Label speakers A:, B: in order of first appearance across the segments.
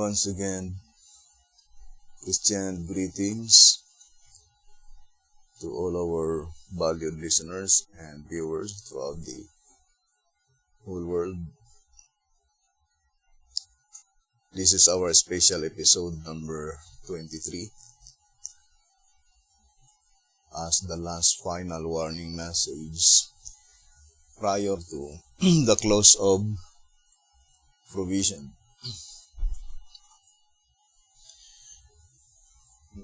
A: Once again, Christian greetings to all our valued listeners and viewers throughout the whole world. This is our special episode number 23 as the last final warning message prior to the close of provision.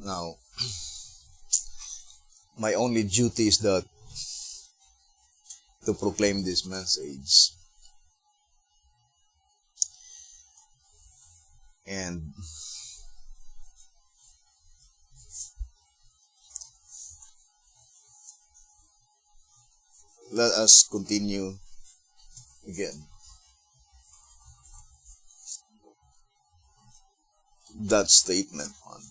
A: Now, my only duty is that to proclaim this message. And let us continue again. That statement on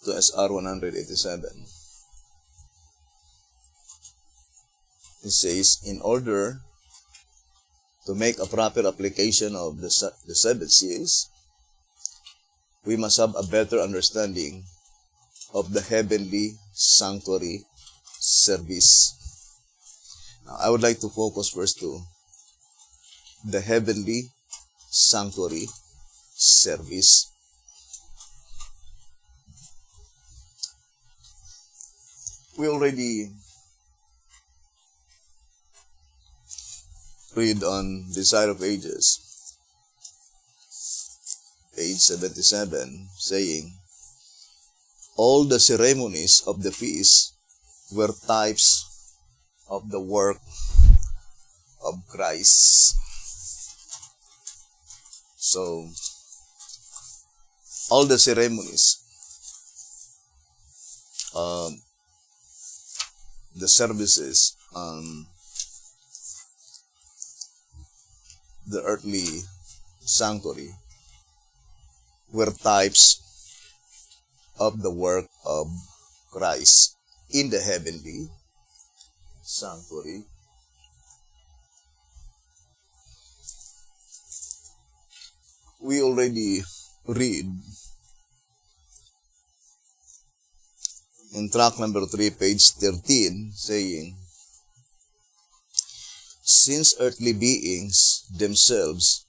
A: to SR 187. It says, in order to make a proper application of the seven seals, we must have a better understanding of the heavenly sanctuary service. Now, I would like to focus first to the heavenly sanctuary service. We already read on Desire of Ages, page 77, saying, all the ceremonies of the feast were types of the work of Christ. So, all the ceremonies, the services, the earthly sanctuary were types of the work of Christ in the heavenly sanctuary. We already read in track number 3, page 13, saying, since earthly beings themselves,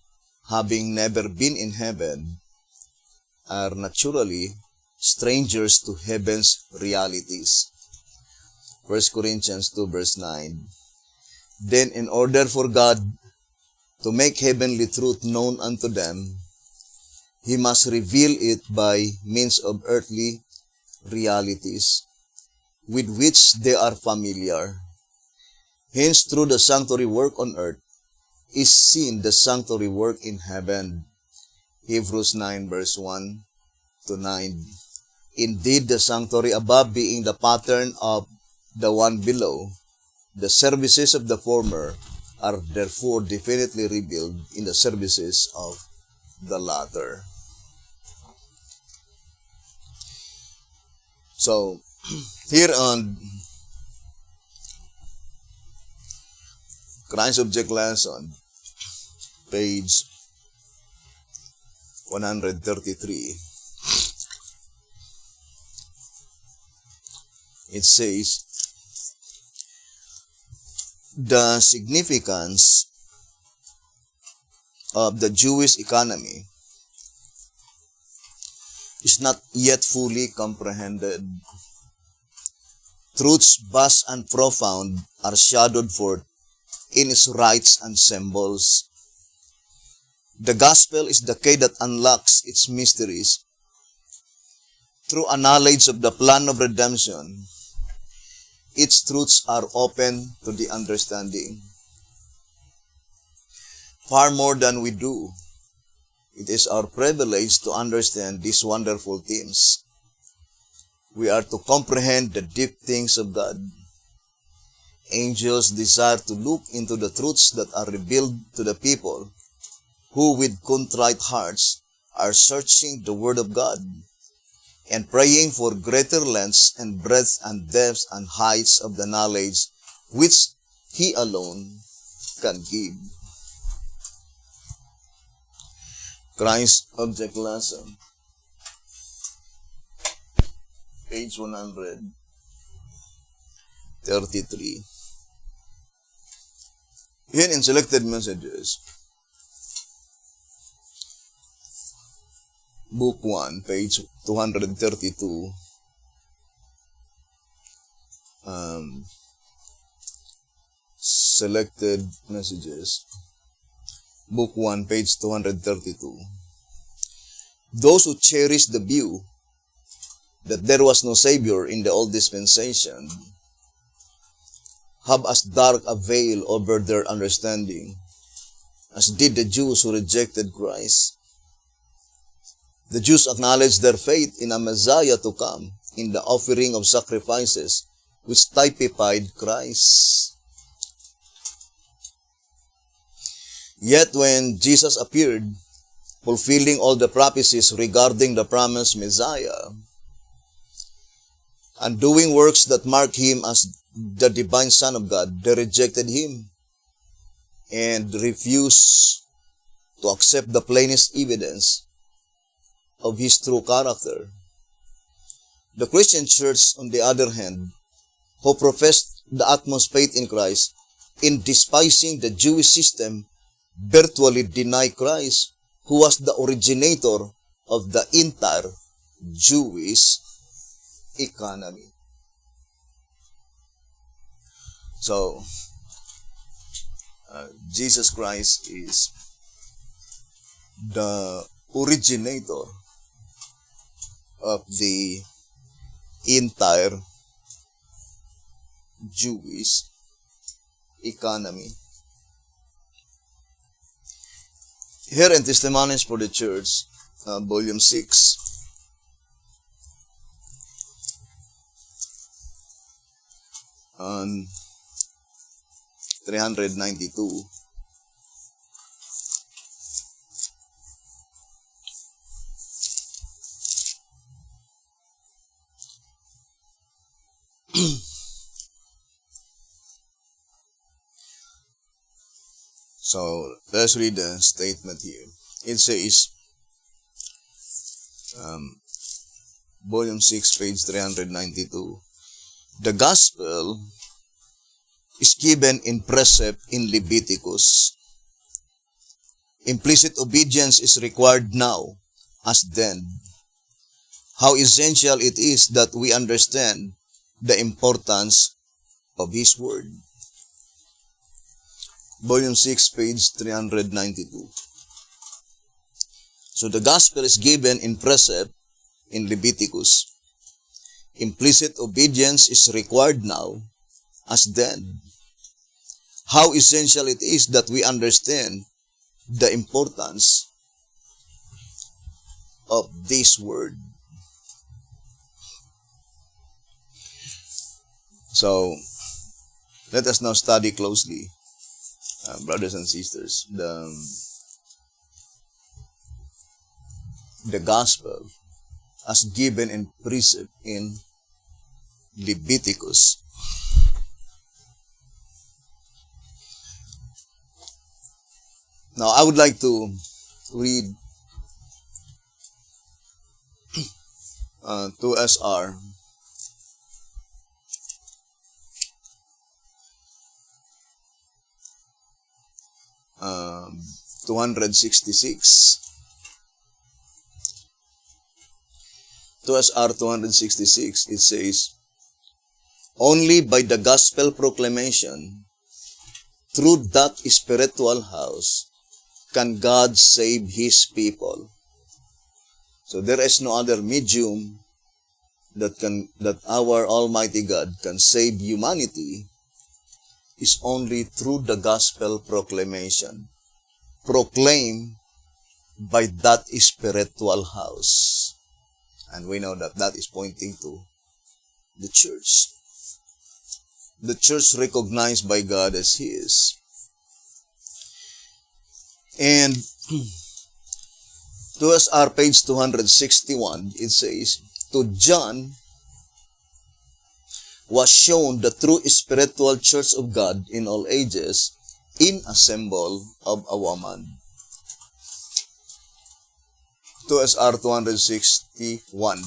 A: having never been in heaven, are naturally strangers to heaven's realities. 1 Corinthians 2 verse 9. Then in order for God to make heavenly truth known unto them, He must reveal it by means of earthly realities with which they are familiar. Hence, through the sanctuary work on earth is seen the sanctuary work in heaven. Hebrews 9 verse 1 to 9. Indeed, the sanctuary above being the pattern of the one below, the services of the former are therefore definitely revealed in the services of the latter. So, here on Christ Object Lesson, page 133, it says, the significance of the Jewish economy is not yet fully comprehended. Truths vast and profound are shadowed forth in its rites and symbols. The gospel is the key that unlocks its mysteries. Through a knowledge of the plan of redemption, its truths are open to the understanding. Far more than we do, it is our privilege to understand these wonderful themes. We are to comprehend the deep things of God. Angels desire to look into the truths that are revealed to the people who with contrite hearts are searching the Word of God and praying for greater lengths and breadth and depths and heights of the knowledge which He alone can give. Christ Object Lesson, page 133. Here in Selected Messages, Book 1, page 232, Selected Messages, Book 1, page 232. Those who cherish the view that there was no Savior in the old dispensation have as dark a veil over their understanding as did the Jews who rejected Christ. The Jews acknowledged their faith in a Messiah to come in the offering of sacrifices which typified Christ. Yet when Jesus appeared, fulfilling all the prophecies regarding the promised Messiah, and doing works that mark him as the divine Son of God, they rejected him and refused to accept the plainest evidence of his true character. The Christian church, on the other hand, who professed the utmost faith in Christ, in despising the Jewish system, virtually deny Christ, who was the originator of the entire Jewish economy. So, Jesus Christ is the originator of the entire Jewish economy. Here in Testimonies for the Church, volume 6, on 392, so let's read the statement here. It says, volume 6, page 392, the gospel is given in precept in Leviticus. Implicit obedience is required now, as then. How essential it is that we understand the importance of His Word. Volume 6, page 392. So the gospel is given in precept in Leviticus. Implicit obedience is required now, as then. How essential it is that we understand the importance of this word. So, let us now study closely, brothers and sisters, the gospel as given in precept in Leviticus. Now, I would like to read 2SR 266. 2SR 266, it says, only by the gospel proclamation, through that spiritual house, can God save His people. So there is no other medium that our Almighty God can save humanity, is only through the gospel proclamation, proclaimed by that spiritual house. And we know that that is pointing to the church. The church recognized by God as His. And 2SR page 261, it says, to John was shown the true spiritual church of God in all ages in a symbol of a woman. 2SR 261.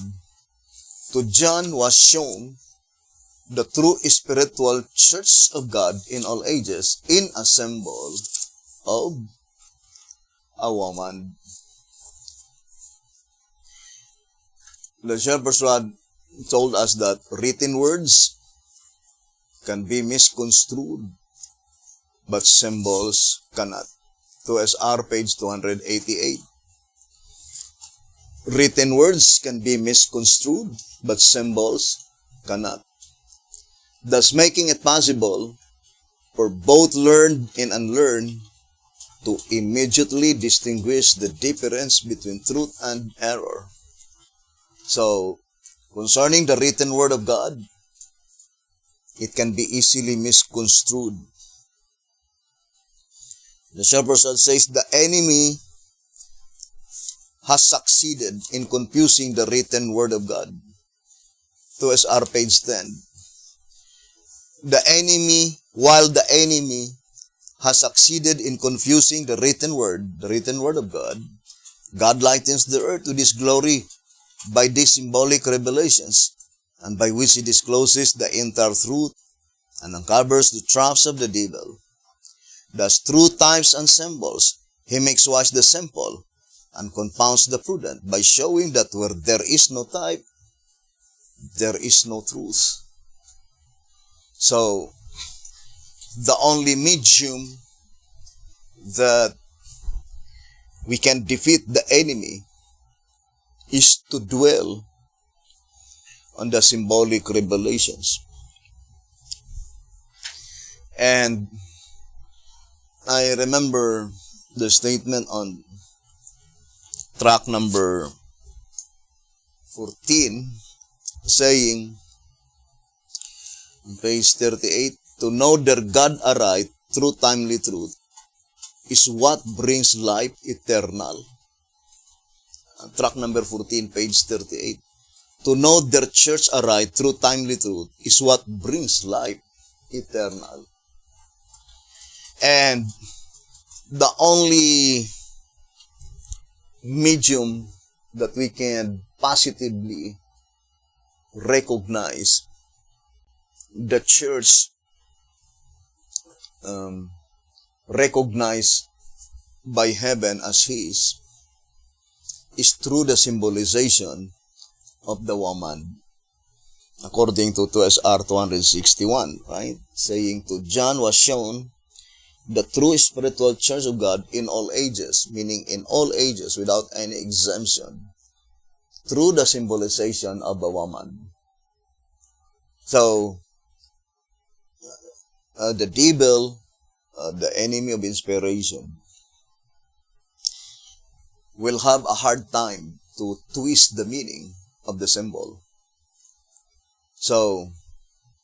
A: To John was shown the true spiritual church of God in all ages, in a symbol of a woman. The Shepherd's Rod told us that written words can be misconstrued, but symbols cannot. 2SR page 288. Written words can be misconstrued, but symbols cannot, thus making it possible for both learned and unlearned to immediately distinguish the difference between truth and error. So, concerning the written word of God, it can be easily misconstrued. The Shepherd's Rod says the enemy has succeeded in confusing the written word of God. 2SR page 10. While the enemy has succeeded in confusing the written word of God, God lightens the earth with His glory by these symbolic revelations, and by which He discloses the entire truth and uncovers the traps of the devil. Thus, through types and symbols, He makes wise the simple and confounds the prudent by showing that where there is no type, there is no truth. So, the only medium that we can defeat the enemy is to dwell on the symbolic revelations. And I remember the statement on track number 14 saying, on page 38, to know their God aright through timely truth is what brings life eternal. Track number 14, page 38. To know their church aright through timely truth is what brings life eternal. And the only medium that we can positively recognize the church recognized by heaven as His is through the symbolization of the woman, according to 2SR 261, right? Saying, to John was shown the true spiritual church of God in all ages, meaning in all ages without any exemption, through the symbolization of a woman. So, the devil, the enemy of inspiration, will have a hard time to twist the meaning of the symbol. So,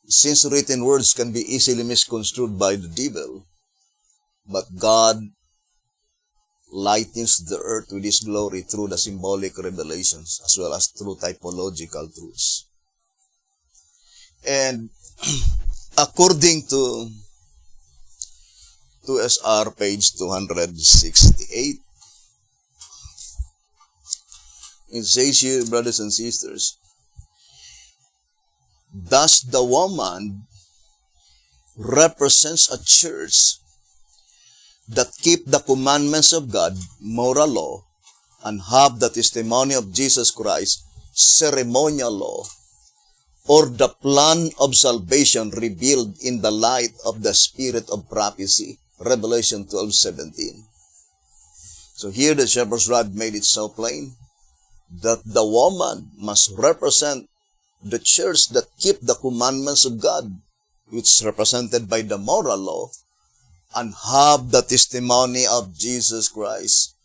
A: since written words can be easily misconstrued by the devil, but God lightens the earth with His glory through the symbolic revelations as well as through typological truths. And according to 2SR page 268, it says here, brothers and sisters, thus the woman represents a church that keep the commandments of God, moral law, and have the testimony of Jesus Christ, ceremonial law, or the plan of salvation revealed in the light of the spirit of prophecy, Revelation 12:17. So here the Shepherd's Rod made it so plain that the woman must represent the church that keep the commandments of God, which is represented by the moral law, and have the testimony of Jesus Christ.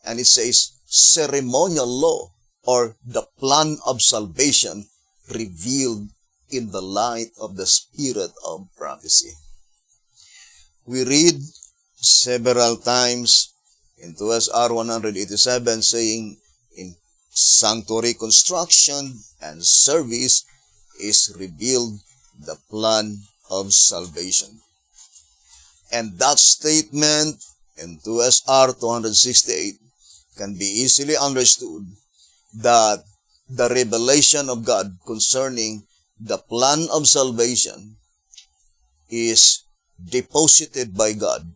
A: And it says ceremonial law, or the plan of salvation revealed in the light of the spirit of prophecy. We read several times in 2SR 187 saying, in sanctuary construction and service is revealed the plan of salvation. And that statement in 2SR 268 can be easily understood that the revelation of God concerning the plan of salvation is deposited by God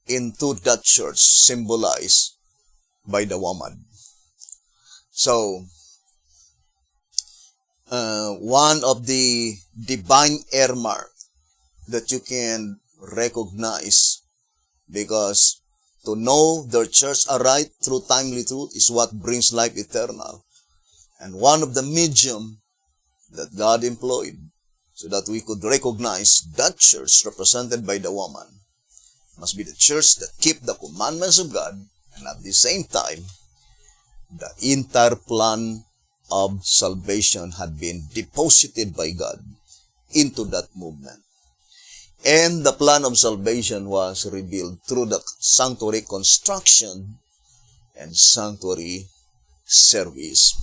A: into that church symbolized by the woman. So, one of the divine earmark that you can recognize, because to know their church aright through timely truth is what brings life eternal. And one of the medium that God employed so that we could recognize that church represented by the woman must be the church that keep the commandments of God, and at the same time, the entire plan of salvation had been deposited by God into that movement. And the plan of salvation was revealed through the sanctuary construction and sanctuary service,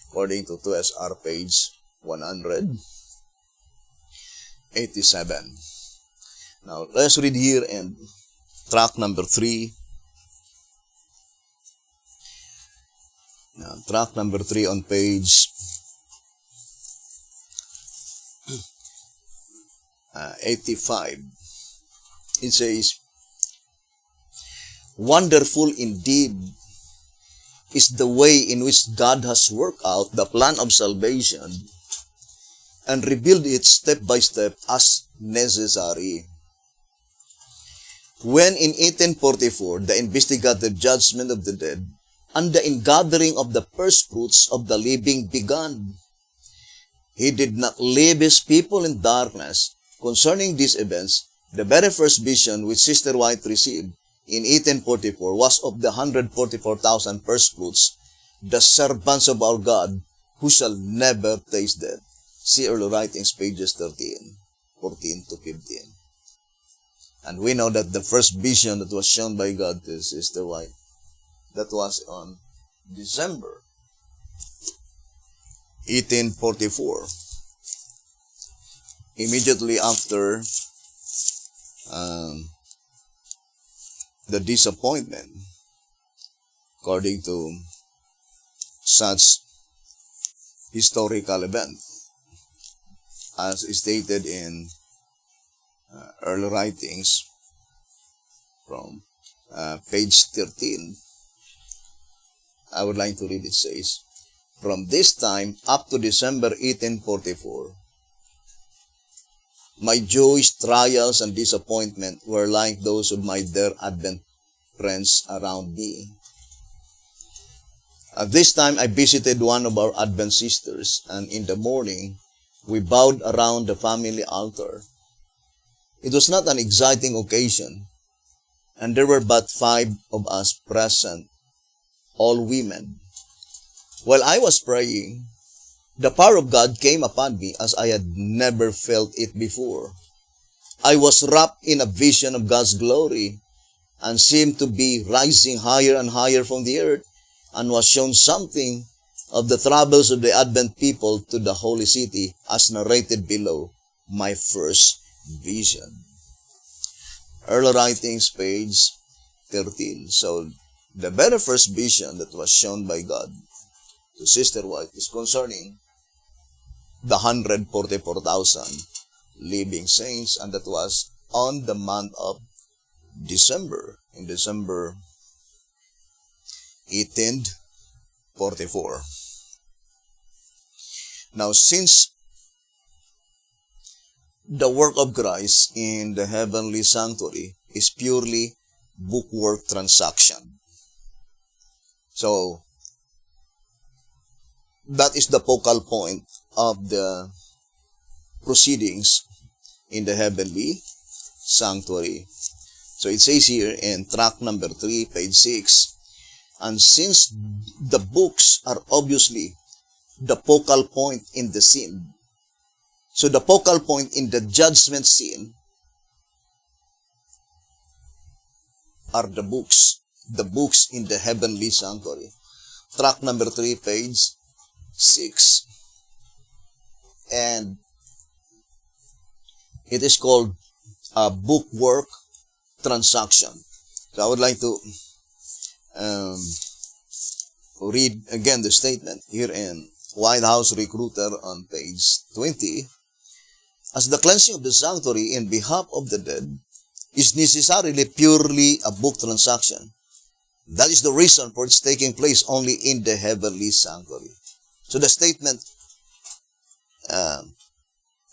A: according to 2SR page 187. Now, let's read here in tract number 3. Now, tract number 3 on page 85. It says, "Wonderful indeed is the way in which God has worked out the plan of salvation and revealed it step by step as necessary. When in 1844, the investigative judgment of the dead and the ingathering of the first fruits of the living began, He did not leave His people in darkness. Concerning these events, the very first vision which Sister White received in 1844 was of the 144,000 first fruits, the servants of our God, who shall never taste death." See Early Writings, pages 14 to 15. And we know that the first vision that was shown by God to Sister White, that was on December 1844. Immediately after the disappointment, according to such historical event, as stated in Early Writings from page 13. I would like to read it. Says, "From this time up to December 1844, my joys, trials, and disappointment were like those of my dear Advent friends around me. At this time, I visited one of our Advent sisters, and in the morning, we bowed around the family altar. It was not an exciting occasion, and there were but 5 of us present, all women. While I was praying, the power of God came upon me as I had never felt it before. I was wrapped in a vision of God's glory and seemed to be rising higher and higher from the earth, and was shown something of the troubles of the Advent people to the holy city as narrated below my first vision." Early Writings, page 13. So, the very first vision that was shown by God to Sister White is concerning the 144,000 living saints, and that was on the month of December, in December 1844. Now, since the work of Christ in the heavenly sanctuary is purely bookwork transaction, so that is the focal point of the proceedings in the heavenly sanctuary. So it says here in tract number 3, page 6, "And since the books are obviously the focal point in the scene," so the focal point in the judgment scene are the books in the heavenly sanctuary. Tract number 3, page 6. And it is called a bookwork transaction. So I would like to read again the statement here in White House Recruiter on page 20. As the cleansing of the sanctuary in behalf of the dead is necessarily purely a book transaction, that is the reason for its taking place only in the heavenly sanctuary. So the statement,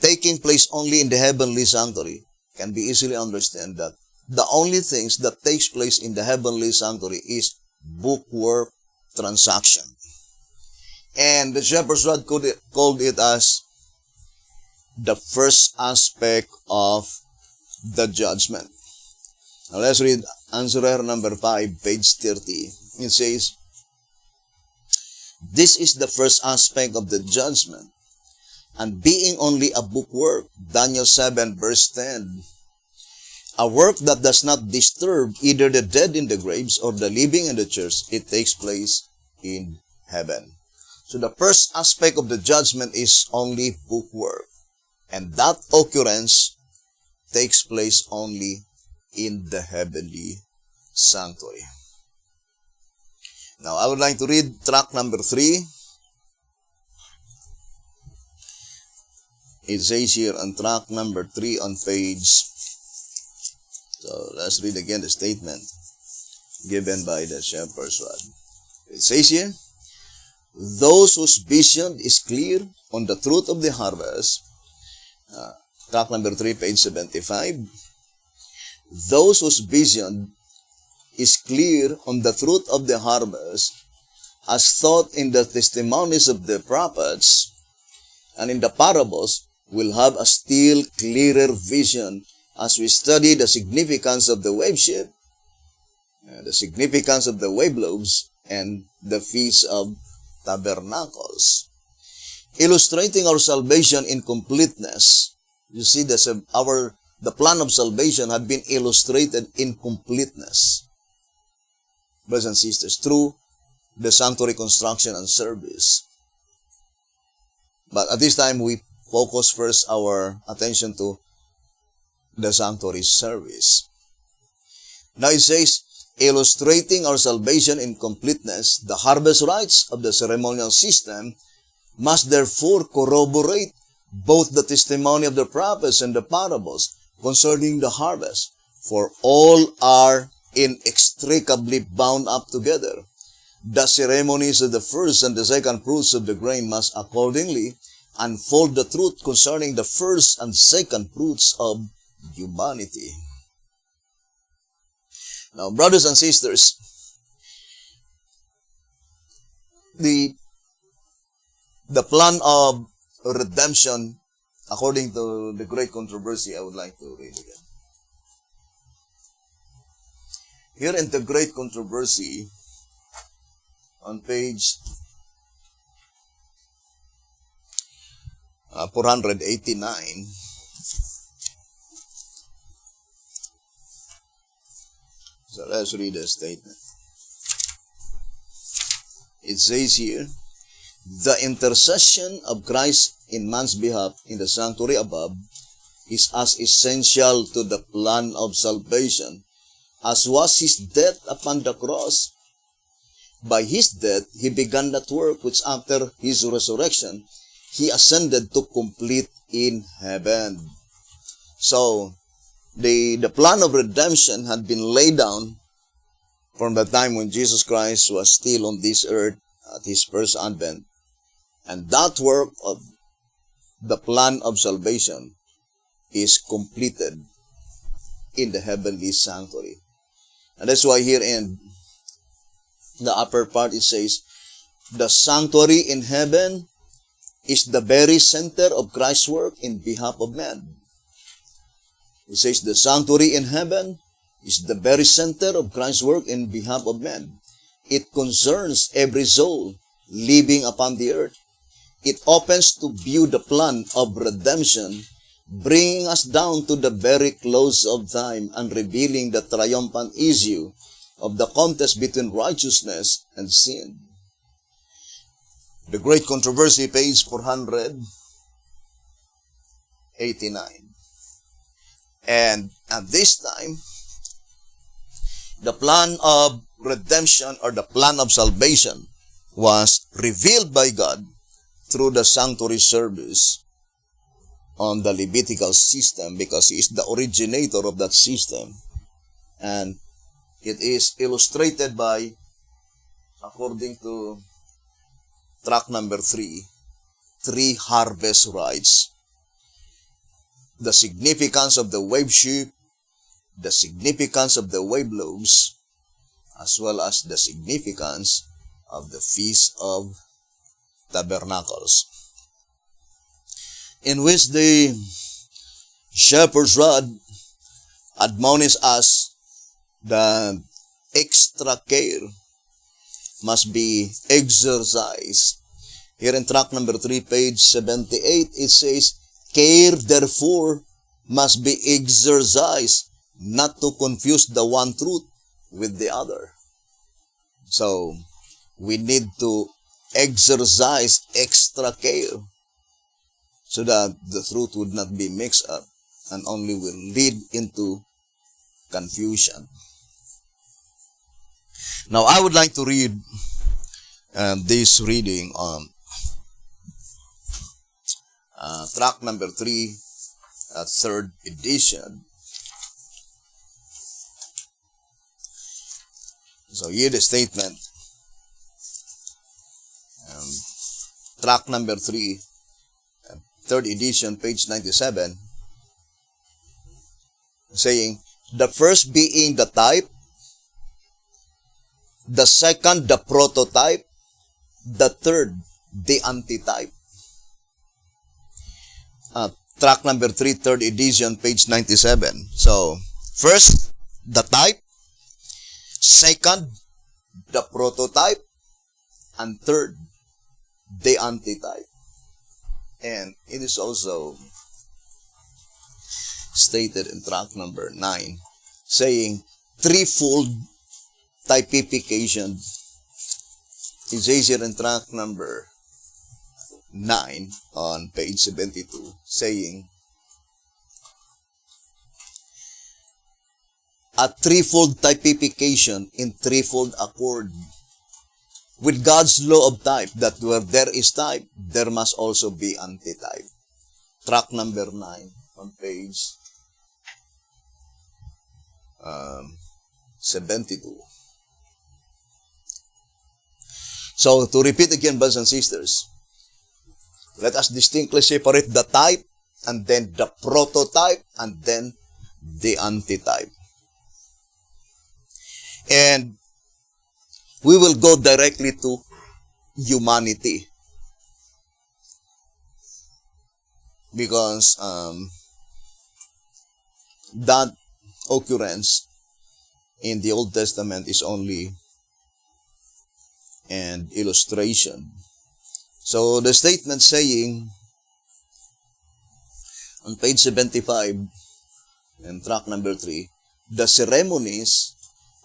A: taking place only in the heavenly sanctuary, can be easily understood that the only things that takes place in the heavenly sanctuary is bookwork transaction. And the Shepherd's Rod called it as the first aspect of the judgment. Now let's read answer number 5, page 30. It says, this is the first aspect of the judgment, and being only a bookwork, Daniel 7 verse 10, a work that does not disturb either the dead in the graves or the living in the church, it takes place in heaven. So the first aspect of the judgment is only bookwork, and that occurrence takes place only in the heavenly sanctuary. Now, I would like to read track number 3. It says here on track number 3 on page, so let's read again the statement given by the Shepherd's Rod. It says here, those whose vision is clear on the truth of the harvest, track number 3, page 75, those whose vision is clear on the truth of the harvest, as taught in the testimonies of the prophets and in the parables, will have a still clearer vision as we study the significance of the wave ship, the significance of the wave lobes, and the Feast of Tabernacles. Illustrating our salvation in completeness. You see, the plan of salvation had been illustrated in completeness, brothers and sisters, through the sanctuary construction and service. But at this time, we focus first our attention to the sanctuary service. Now it says, illustrating our salvation in completeness, the harvest rites of the ceremonial system must therefore corroborate both the testimony of the prophets and the parables concerning the harvest, for all are inextricably bound up together. The ceremonies of the first and the second fruits of the grain must accordingly unfold the truth concerning the first and second fruits of humanity. Now, brothers and sisters, the plan of redemption, according to the great controversy, I would like to read again. Here in the great controversy, on page 489, so let's read the statement. It says here, the intercession of Christ in man's behalf in the sanctuary above is as essential to the plan of salvation as was his death upon the cross. By his death, he began that work which after his resurrection, he ascended to complete in heaven. So, the plan of redemption had been laid down from the time when Jesus Christ was still on this earth at his first advent. And that work of the plan of salvation is completed in the heavenly sanctuary. And that's why here in the upper part it says, the sanctuary in heaven is the very center of Christ's work in behalf of man. It says the sanctuary in heaven is the very center of Christ's work in behalf of man. It concerns every soul living upon the earth. It opens to view the plan of redemption, bringing us down to the very close of time and revealing the triumphant issue of the contest between righteousness and sin. The Great Controversy, page 489. And at this time, the plan of redemption or the plan of salvation was revealed by God through the sanctuary service on the Levitical system, because He is the originator of that system. And it is illustrated by, according to track number 3, 3 harvest rites. The significance of the wave sheep, the significance of the wave loaves, as well as the significance of the Feast of Tabernacles, in which the shepherd's rod admonishes us that extra care must be exercised. Here in track number 3, page 78, it says, care therefore must be exercised, not to confuse the one truth with the other. So, we need to exercise extra care so that the truth would not be mixed up and only will lead into confusion. Now, I would like to read this reading on track number 3, 3rd edition. So, here the statement, track number 3, 3rd edition, page 97, saying, the first being the type, the second the prototype, the third the antitype. Track number 3, 3rd edition, page 97. So, first, the type, second, the prototype, and third, the antitype. And it is also stated in track number 9, saying threefold typification. It says here in track number 9 on page 72, saying a threefold typification in threefold accord with God's law of type, that where there is type, there must also be antitype. Track number 9 on page 72. So, to repeat again, brothers and sisters, let us distinctly separate the type, and then the prototype, and then the antitype. And we will go directly to humanity, because that occurrence in the Old Testament is only an illustration. So the statement saying on page 75 in track number 3, the ceremonies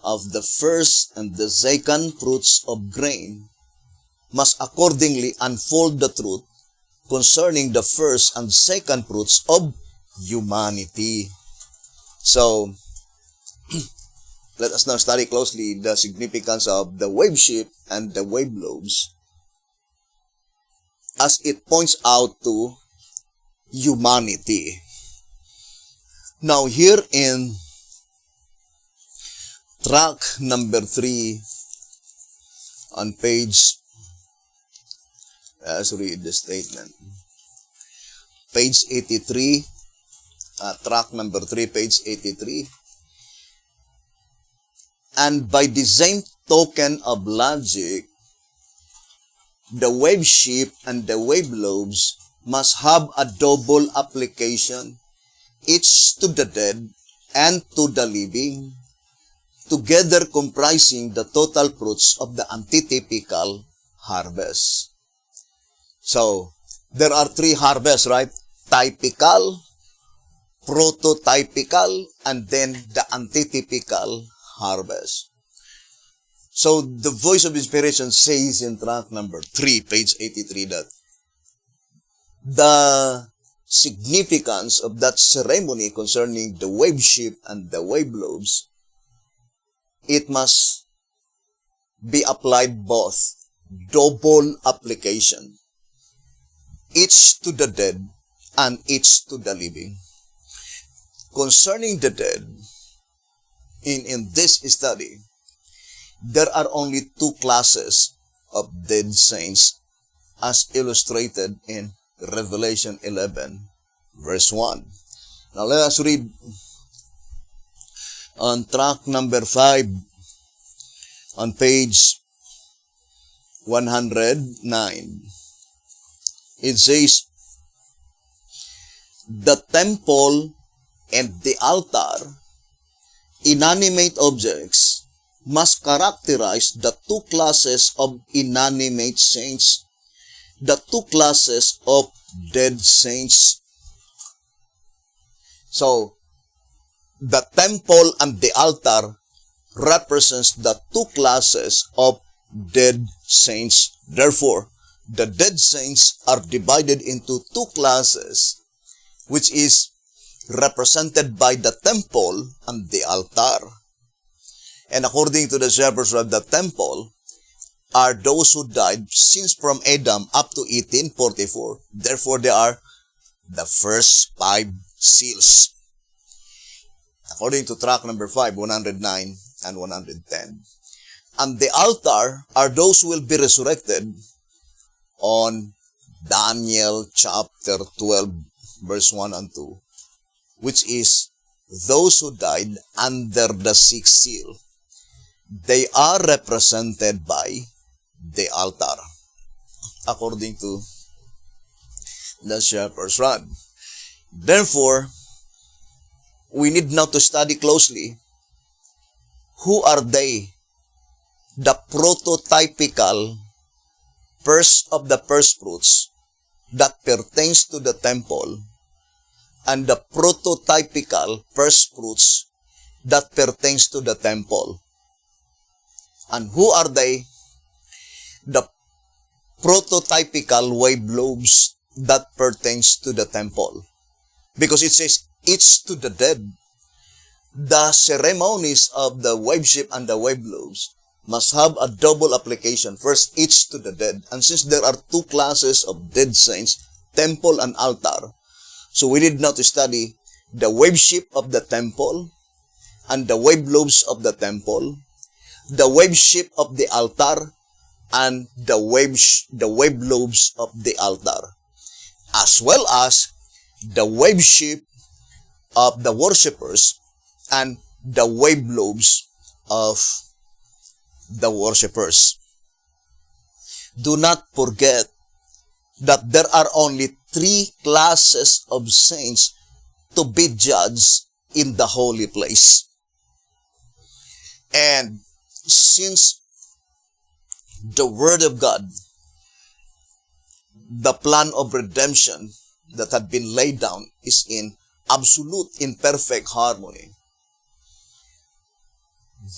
A: of the first and the second fruits of grain must accordingly unfold the truth concerning the first and second fruits of humanity. So, let us now study closely the significance of the wave sheep and the wave loaves, as it points out to humanity. Now, here in track number 3 on page, let's read the statement. Page 83, track number 3, page 83. And by the same token of logic, the wave sheep and the wave loaves must have a double application, each to the dead and to the living, together comprising the total fruits of the antitypical harvest. So, there are 3 harvests, right? Typical, prototypical, and then the antitypical harvest. So, the voice of inspiration says in track number 3, page 83, that the significance of that ceremony concerning the wave sheep and the wave loaves, it must be applied both, double application, each to the dead and each to the living. Concerning the dead, in this study, there are only two classes of dead saints as illustrated in Revelation 11, verse 1. Now let us read on track number 5 on page 109. It says, the temple and the altar, inanimate objects, must characterize the two classes of inanimate saints, the two classes of dead saints. So, the temple and the altar represents the two classes of dead saints. Therefore, the dead saints are divided into two classes, which is represented by the temple and the altar. And according to the shepherds of the temple, are those who died since from Adam up to 1844. Therefore, they are the first 5 seals. According to track number 5, 109 and 110. And the altar are those who will be resurrected on Daniel chapter 12, verse 1 and 2, which is those who died under the 6th seal. They are represented by the altar, according to the shepherd's rod. Therefore, we need now to study closely who are they, the prototypical first of the first fruits that pertains to the temple, and the prototypical first fruits that pertains to the temple. And who are they? The prototypical wave lobes that pertains to the temple. Because it says, each to the dead. The ceremonies of the wave ship and the wave lobes must have a double application. First, each to the dead. And since there are two classes of dead saints, temple and altar, so we need now to study the wave ship of the temple and the wave lobes of the temple, the wave ship of the altar, and the wave lobes of the altar, as well as the wave ship of the worshippers and the wave lobes of the worshippers. Do not forget that there are only 3 classes of saints to be judged in the holy place. And since the Word of God, the plan of redemption that had been laid down is in absolute, in perfect harmony,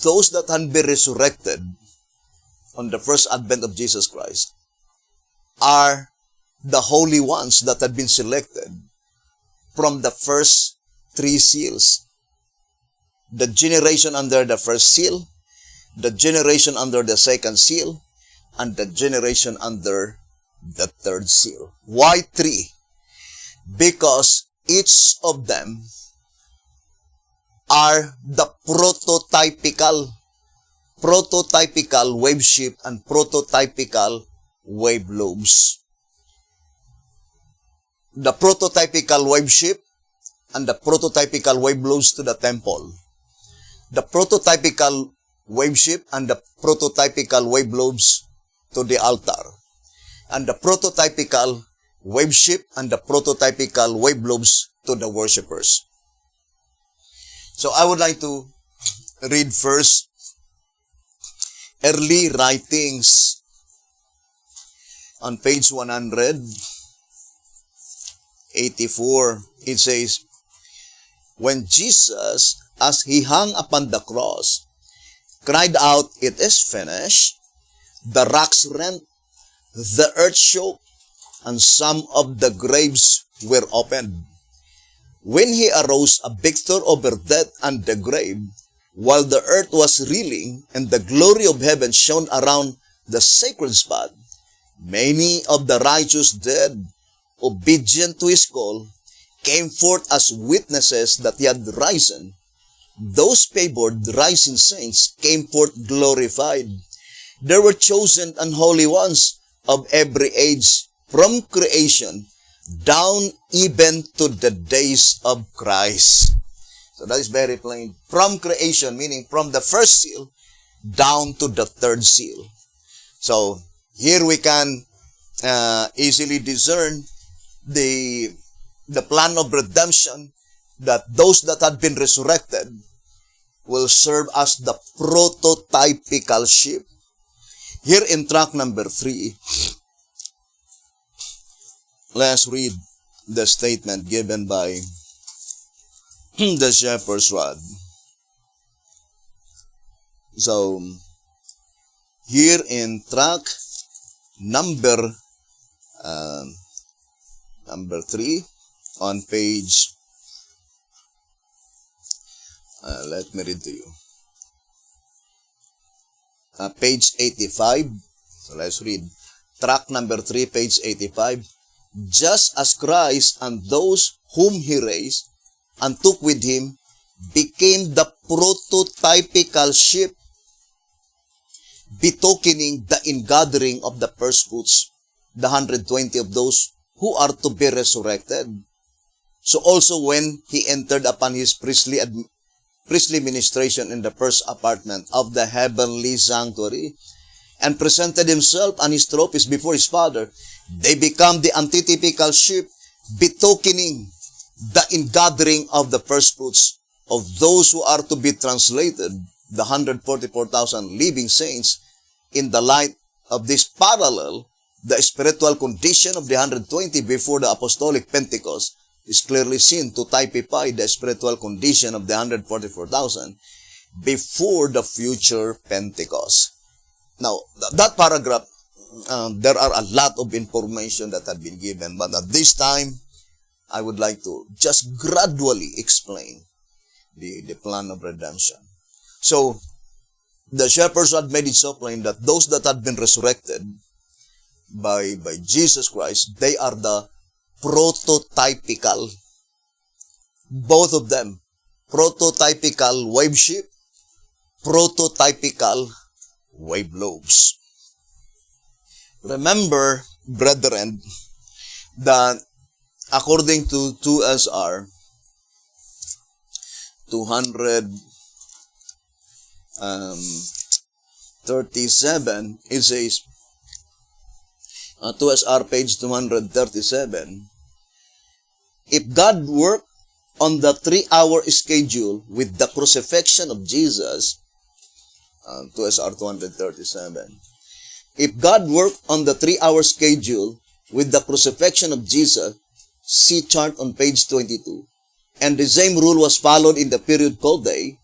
A: those that had been resurrected on the first advent of Jesus Christ are the holy ones that had been selected from the first 3 seals. The generation under the first seal, the generation under the second seal, and the generation under the 3rd seal. Why 3? Because each of them are the prototypical wave ship and prototypical wave lobes. The prototypical wave ship and the prototypical wave lobes to the temple. The prototypical wave ship and the prototypical wave lobes to the altar. And the prototypical wave ship and the prototypical wave lobes to the worshippers. So I would like to read first early writings on page 184. It says, when Jesus, as he hung upon the cross, cried out, "It is finished," the rocks rent, the earth shook, and some of the graves were opened. When he arose a victor over death and the grave, while the earth was reeling and the glory of heaven shone around the sacred spot, many of the righteous dead, obedient to his call, came forth as witnesses that he had risen. Those favored rising saints came forth glorified. There were chosen and holy ones of every age, from creation down even to the days of Christ. So that is very plain. From creation, meaning from the first seal down to the third seal. So here we can easily discern the plan of redemption, that those that had been resurrected will serve as the prototypical sheep. Here in track number 3, let's read the statement given by the shepherd's rod. So, here in track number 3 on page, let me read to you. Page 85. So let's read. Track number 3, page 85. Just as Christ and those whom he raised and took with him became the prototypical sheep, betokening the ingathering of the first fruits, the 120 of those who are to be resurrected. So also when he entered upon his priestly ministration in the first apartment of the heavenly sanctuary, and presented himself and his trophies before his Father, they become the antitypical sheep, betokening the ingathering of the first fruits of those who are to be translated, the 144,000 living saints. In the light of this parallel, the spiritual condition of the 120 before the apostolic Pentecost is clearly seen to typify the spiritual condition of the 144,000 before the future Pentecost. Now, that paragraph, there are a lot of information that have been given, but at this time, I would like to just gradually explain the plan of redemption. So, the shepherds had made it so plain that those that had been resurrected by Jesus Christ, they are the prototypical, both of them, prototypical wave sheep, prototypical wave lobes. Remember, brethren, that according to 2SR 237, it says, 2SR page 237, if God worked on the 3-hour schedule with the crucifixion of Jesus, 2SR 237, if God worked on the 3-hour schedule with the crucifixion of Jesus, see chart on page 22, and the same rule was followed in the period called day,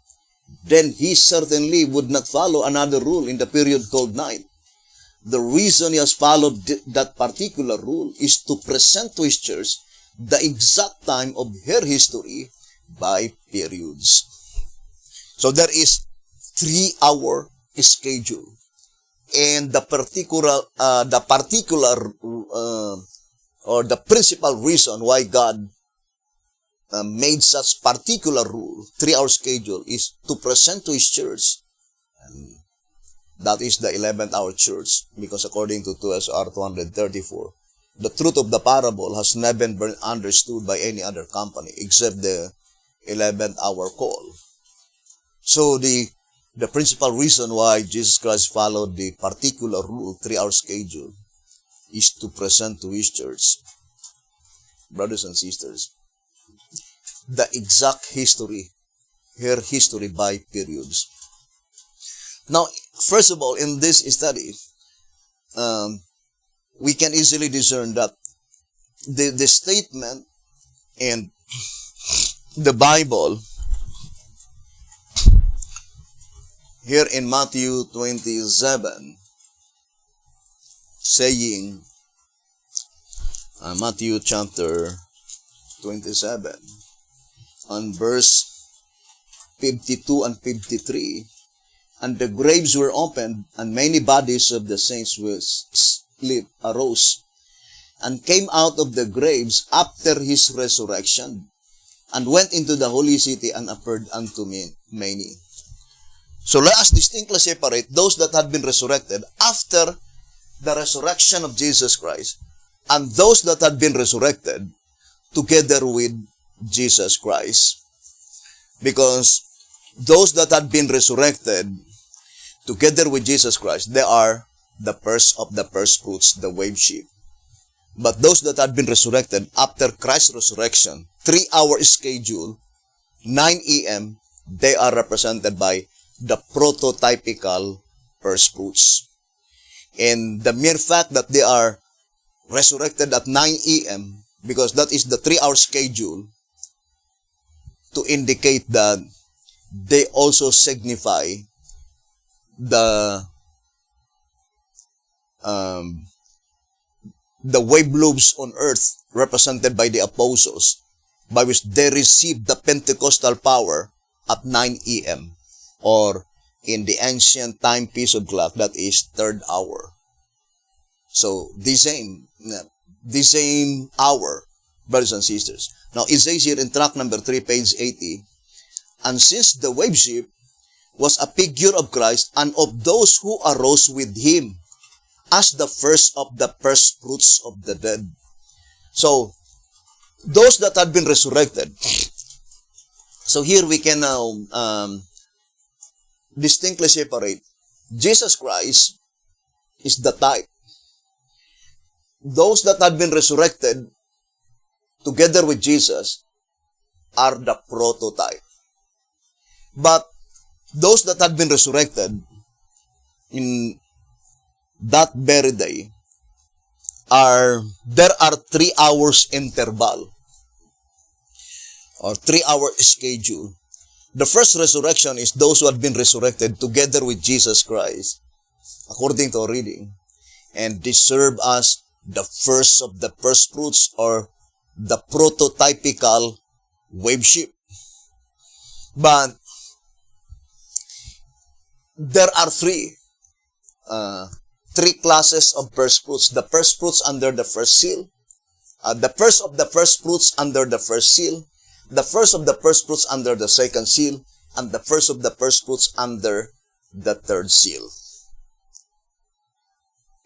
A: then he certainly would not follow another rule in the period called night. The reason he has followed that particular rule is to present to his church the exact time of her history by periods. So there is 3-hour schedule. And the principal reason why God made such particular rule, 3-hour schedule, is to present to his church. And that is the 11th hour church, because according to 2SR 234, the truth of the parable has never been understood by any other company except the 11th hour call. So the principal reason why Jesus Christ followed the particular rule, 3-hour schedule, is to present to his church, brothers and sisters, the exact history, her history by periods. Now, first of all, in this study, we can easily discern that the statement in the Bible, here in Matthew 27, saying, Matthew chapter 27, on verse 52 and 53, and the graves were opened, and many bodies of the saints who sleep arose, and came out of the graves after his resurrection, and went into the holy city, and appeared unto many. So let us distinctly separate those that had been resurrected after the resurrection of Jesus Christ, and those that had been resurrected together with Jesus Christ. Because those that had been resurrected together with Jesus Christ, they are the first of the first fruits, the wave sheep. But those that had been resurrected after Christ's resurrection, 3-hour schedule, 9 a.m., they are represented by the prototypical first fruits. And the mere fact that they are resurrected at 9 a.m., because that is the 3-hour schedule, to indicate that they also signify the wave lobes on earth represented by the apostles, by which they received the Pentecostal power at 9 a.m. or in the ancient timepiece of clock, that is 3rd hour. So the same hour, brothers and sisters. Now it says here in track number 3, page 80, and since the wave sheep was a figure of Christ and of those who arose with him as the first of the first fruits of the dead. So, those that had been resurrected. So here we can now distinctly separate. Jesus Christ is the type. Those that had been resurrected together with Jesus are the prototype. But those that had been resurrected in that very day there are 3 hours interval or 3-hour schedule. The first resurrection is those who had been resurrected together with Jesus Christ, according to our reading, and they serve as the first of the first fruits or the prototypical wave sheep. But there are three classes of first fruits. The first fruits under the first seal, the first of the first fruits under the first seal, the first of the first fruits under the second seal, and the first of the first fruits under the third seal.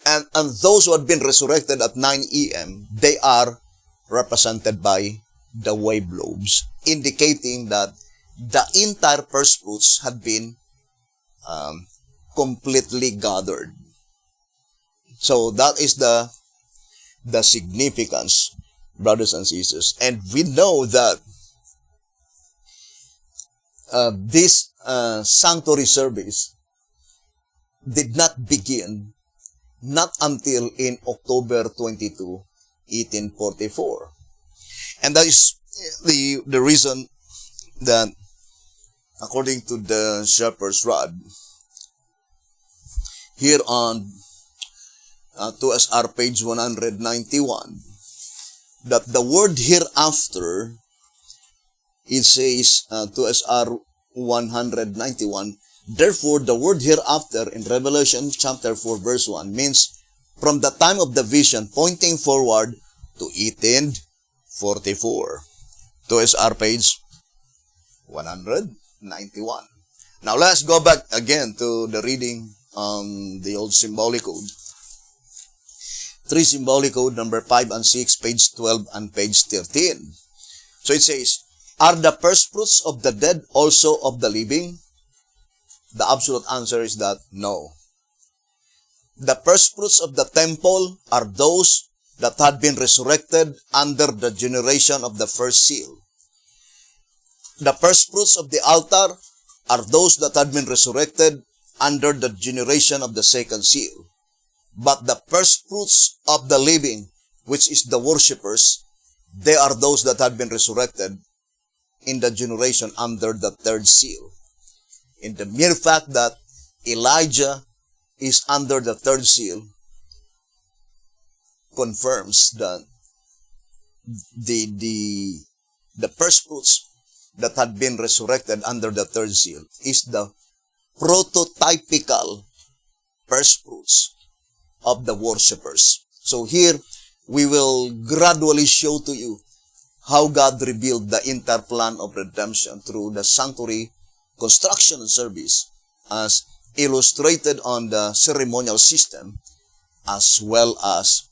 A: And those who had been resurrected at 9 a.m., they are represented by the wave lobes, indicating that the entire first fruits had been completely gathered. So that is the significance, brothers and sisters. And we know that this sanctuary service did not begin not until in October 22, 1844. And that is the reason that, according to the Shepherd's Rod, here on 2SR page 191, that the word hereafter, it says 2SR 191, therefore the word hereafter in Revelation chapter 4 verse 1 means from the time of the vision pointing forward to 1844. 2SR page 191. Now let's go back again to the reading on the old symbolic code. 3 symbolic code number 5 and 6, page 12 and page 13. So it says, are the first fruits of the dead also of the living? The absolute answer is that no. The first fruits of the temple are those that had been resurrected under the generation of the first seal. The first fruits of the altar are those that had been resurrected under the generation of the second seal. But the first fruits of the living, which is the worshippers, they are those that had been resurrected in the generation under the third seal. In the mere fact that Elijah is under the third seal confirms that the first fruits, that had been resurrected under the third seal is the prototypical first fruits of the worshippers. So here, we will gradually show to you how God revealed the entire plan of redemption through the sanctuary construction and service, as illustrated on the ceremonial system, as well as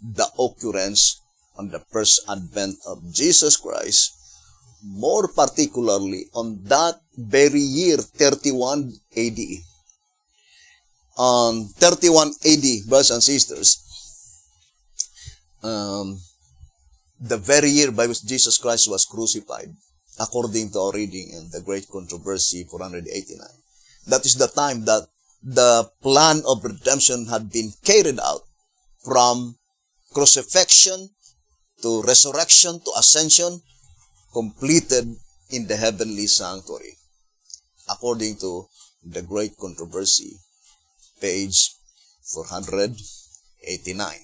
A: the occurrence on the first advent of Jesus Christ, more particularly on that very year, 31 AD. On 31 AD, brothers and sisters, the very year by which Jesus Christ was crucified, according to our reading in the Great Controversy 489. That is the time that the plan of redemption had been carried out from crucifixion to resurrection to ascension, completed in the heavenly sanctuary, according to the Great Controversy, page 489.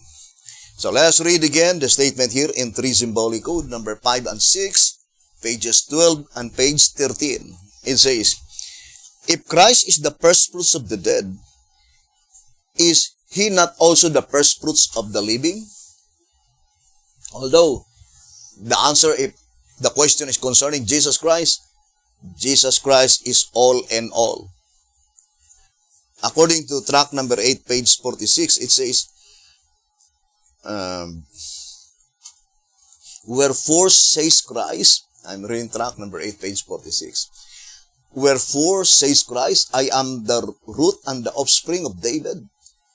A: So let us read again the statement here in 3 Symbolic Code, number 5 and 6, pages 12 and page 13. It says, if Christ is the first fruits of the dead, is he not also the first fruits of the living? Although the answer, if the question is concerning Jesus Christ is all in all. According to tract number 8, page 46, it says, wherefore says Christ, I'm reading tract number 8, page 46. Wherefore says Christ, I am the root and the offspring of David,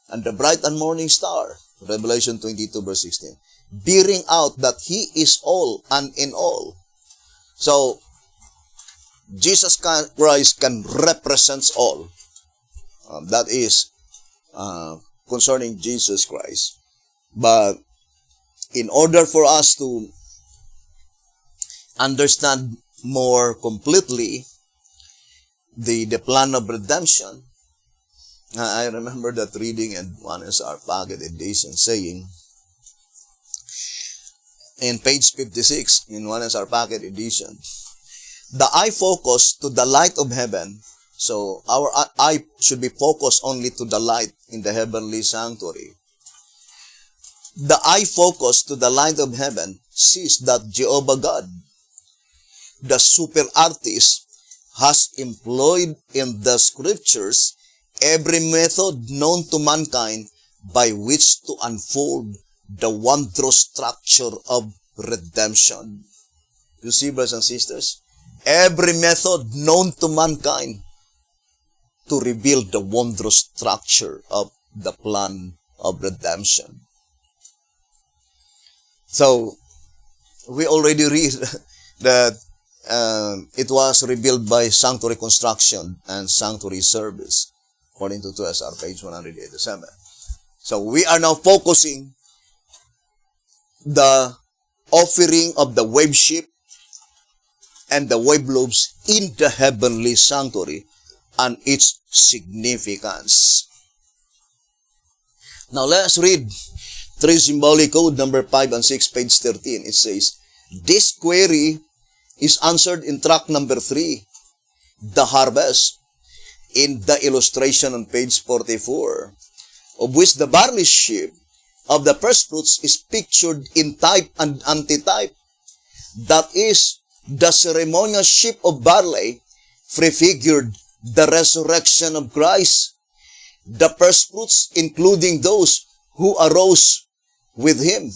A: and the bright and morning star. Revelation 22, verse 16. Bearing out that he is all and in all. So, Jesus Christ can represent all. That is concerning Jesus Christ. But in order for us to understand more completely the plan of redemption, I remember that reading in one is our Pocket Edition saying, in page 56, in one is our Pocket Edition, the eye focus to the light of heaven. So our eye should be focused only to the light in the heavenly sanctuary. The eye focus to the light of heaven sees that Jehovah God, the super artist, has employed in the scriptures every method known to mankind by which to unfold the wondrous structure of redemption. You see, brothers and sisters, every method known to mankind to reveal the wondrous structure of the plan of redemption. So, we already read that it was revealed by sanctuary construction and sanctuary service, according to 2SR, page 187. So, we are now focusing the offering of the wave sheep and the wave lobes in the heavenly sanctuary and its significance. Now, let us read 3 Symbolic Code, number 5 and 6, page 13. It says, this query is answered in tract number 3, the harvest, in the illustration on page 44, of which the barley sheaf of the first fruits is pictured in type and antitype. That is, the ceremonial sheaf of barley prefigured the resurrection of Christ. The first fruits, including those who arose with him.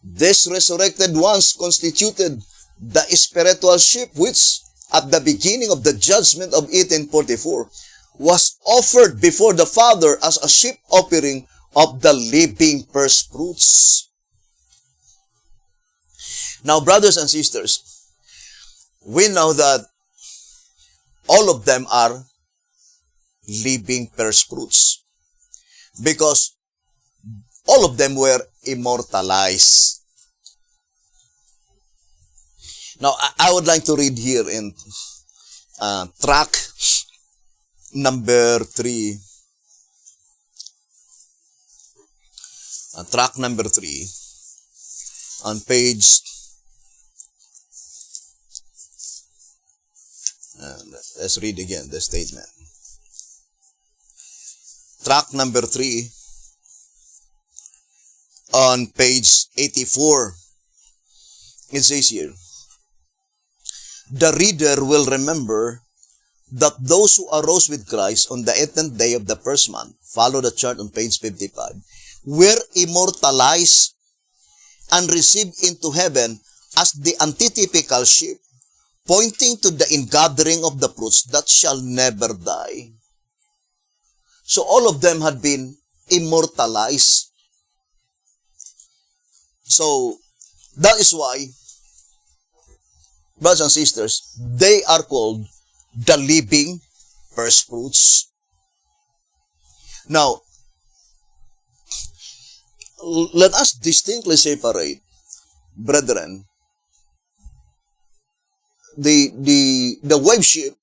A: These resurrected ones constituted the spiritual sheep which, at the beginning of the judgment of 1844, was offered before the Father as a sheep offering of the living first fruits. Now, brothers and sisters, we know that all of them are living first fruits because all of them were immortalized. Now, I would like to read here in tract number 3. Tract number 3 on page Let's read again the statement. Track number 3 on page 84. It says here, the reader will remember that those who arose with Christ on the 18th day of the first month, follow the chart on page 55, were immortalized and received into heaven as the antitypical sheep, pointing to the ingathering of the fruits that shall never die. So all of them had been immortalized. So that is why, brothers and sisters, they are called the living first fruits. Now, let us distinctly separate, brethren, the wave sheep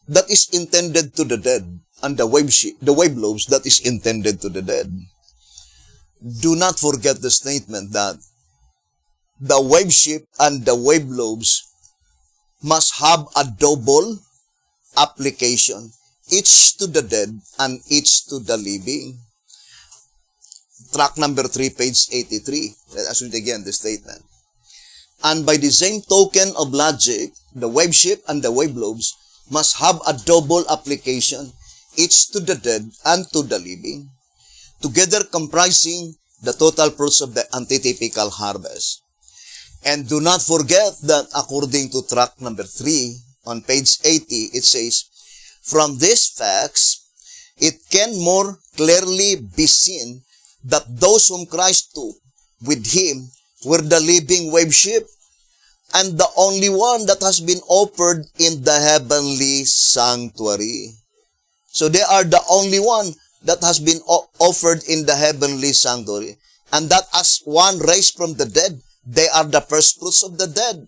A: that is intended to the dead and the wave lobes that is intended to the dead. Do not forget the statement that the wave sheep and the wave lobes must have a double application, each to the dead and each to the living. Track number 3, page 83. Let us read again the statement. And by the same token of logic, the wave sheep and the wave lobes must have a double application, each to the dead and to the living, together comprising the total fruits of the antitypical harvest. And do not forget that according to track number 3 on page 80, it says, from these facts, it can more clearly be seen that those whom Christ took with him were the living wave sheep and the only one that has been offered in the heavenly sanctuary. So they are the only one that has been offered in the heavenly sanctuary. And that as one raised from the dead, they are the first fruits of the dead.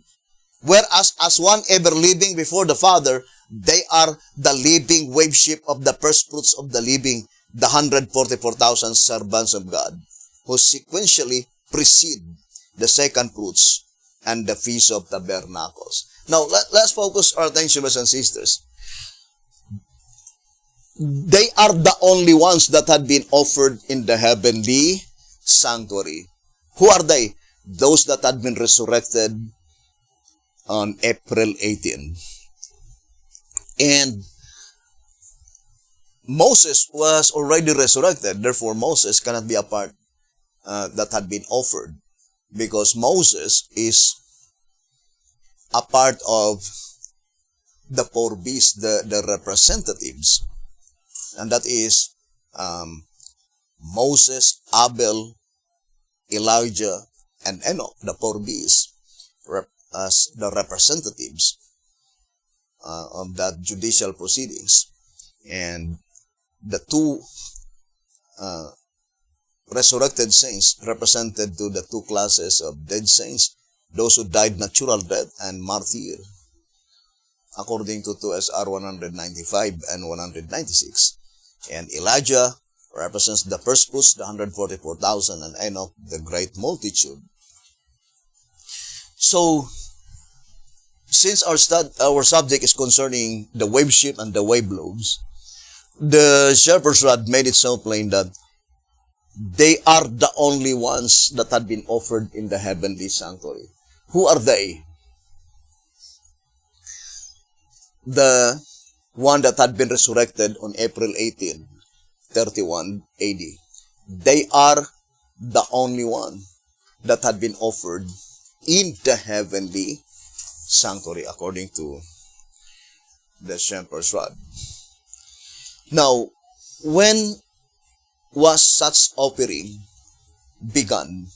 A: Whereas as one ever living before the Father, they are the living wave sheep of the first fruits of the living, the 144,000 servants of God, who sequentially precede the second fruits and the Feast of Tabernacles. Now, let's focus our attention, brothers and sisters. They are the only ones that had been offered in the heavenly sanctuary. Who are they? Those that had been resurrected on April 18. And Moses was already resurrected. Therefore, Moses cannot be a part that had been offered, because Moses is a part of the four beasts, the representatives. And that is Moses, Abel, Elijah, and Enoch, the four beasts, as the representatives of that judicial proceedings. And the two resurrected saints represented to the two classes of dead saints, those who died natural death and martyr, according to 2 SR 195 and 196. And Elijah represents the first fruits, the 144,000, and Enoch, the great multitude. So, since our subject is concerning the wave sheep and the wave lobes, the shepherd's rod made it so plain that they are the only ones that had been offered in the heavenly sanctuary. Who are they? The one that had been resurrected on April 18, 31 AD. They are the only one that had been offered in the heavenly sanctuary, according to the shepherd's rod. Now, when was such offering begun?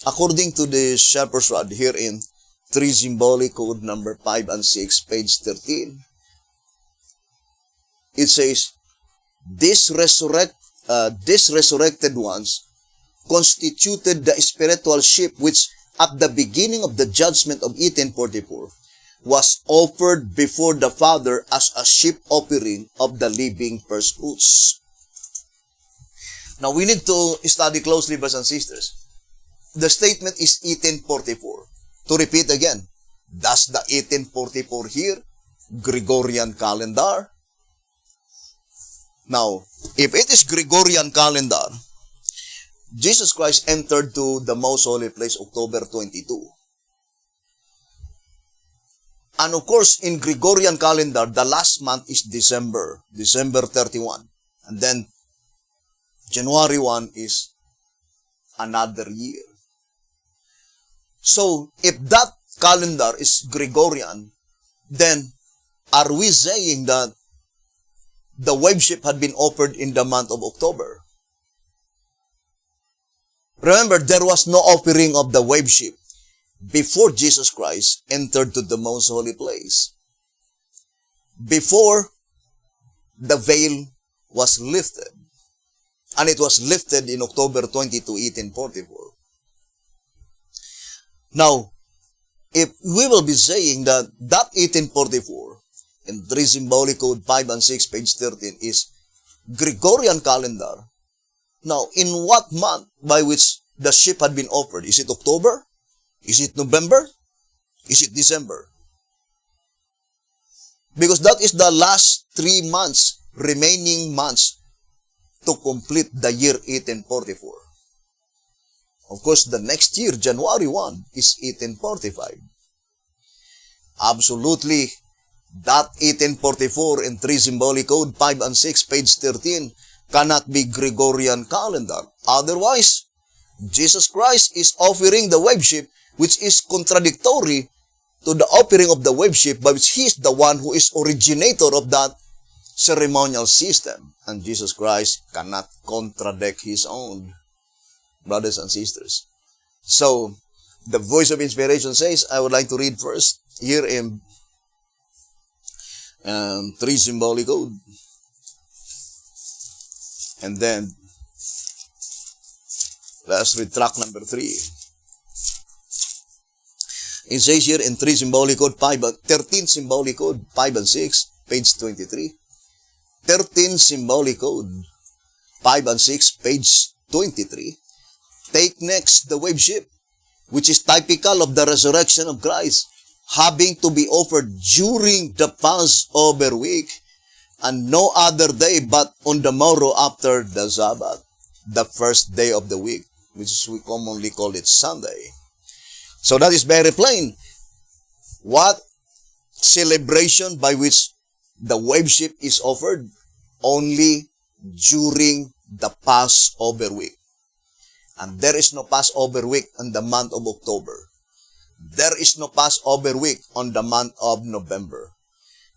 A: According to the shepherd's rod here in 3 Symbolic Code number 5 and 6, page 13, it says, these resurrected ones constituted the spiritual sheep which at the beginning of the judgment of 1844 was offered before the Father as a sheep offering of the living first fruits. Now, we need to study closely, brothers and sisters. The statement is 1844. To repeat again, does the 1844 here Gregorian calendar? Now, if it is Gregorian calendar, Jesus Christ entered to the most holy place October 22. And of course, in Gregorian calendar, the last month is December 31. And then, January 1 is another year. So, if that calendar is Gregorian, then are we saying that the worship had been offered in the month of October? Remember, there was no offering of the worship before Jesus Christ entered to the most holy place. Before the veil was lifted. And it was lifted in October 22, 1844. Now, if we will be saying that 1844 in 3 Symbolic Code 5 and 6, page 13 is Gregorian calendar. Now, in what month by which the sheep had been offered? Is it October? Is it November? Is it December? Because that is the last 3 months, remaining months to complete the year 1844. Of course, the next year, January 1, is 1845. Absolutely, that 1844 in 3 Symbolic Code 5 and 6, page 13, cannot be Gregorian calendar. Otherwise, Jesus Christ is offering the worship which is contradictory to the offering of the worship, but He is the one who is originator of that ceremonial system. And Jesus Christ cannot contradict His own, brothers and sisters. So, the voice of inspiration says, I would like to read first here in 3 Symbolic Code. And then, let's read track number 3. It says here in 3 Symbolic Code 13 Symbolic Code 5 and 6, page 23. 13 Symbolic Code 5 and 6, page 23. Take next the worship, which is typical of the resurrection of Christ, having to be offered during the Passover week, and no other day but on the morrow after the Sabbath, the first day of the week, which we commonly call it Sunday. So that is very plain. What celebration by which the worship is offered? Only during the Passover week. And there is no Passover week in the month of October. There is no Passover week on the month of November.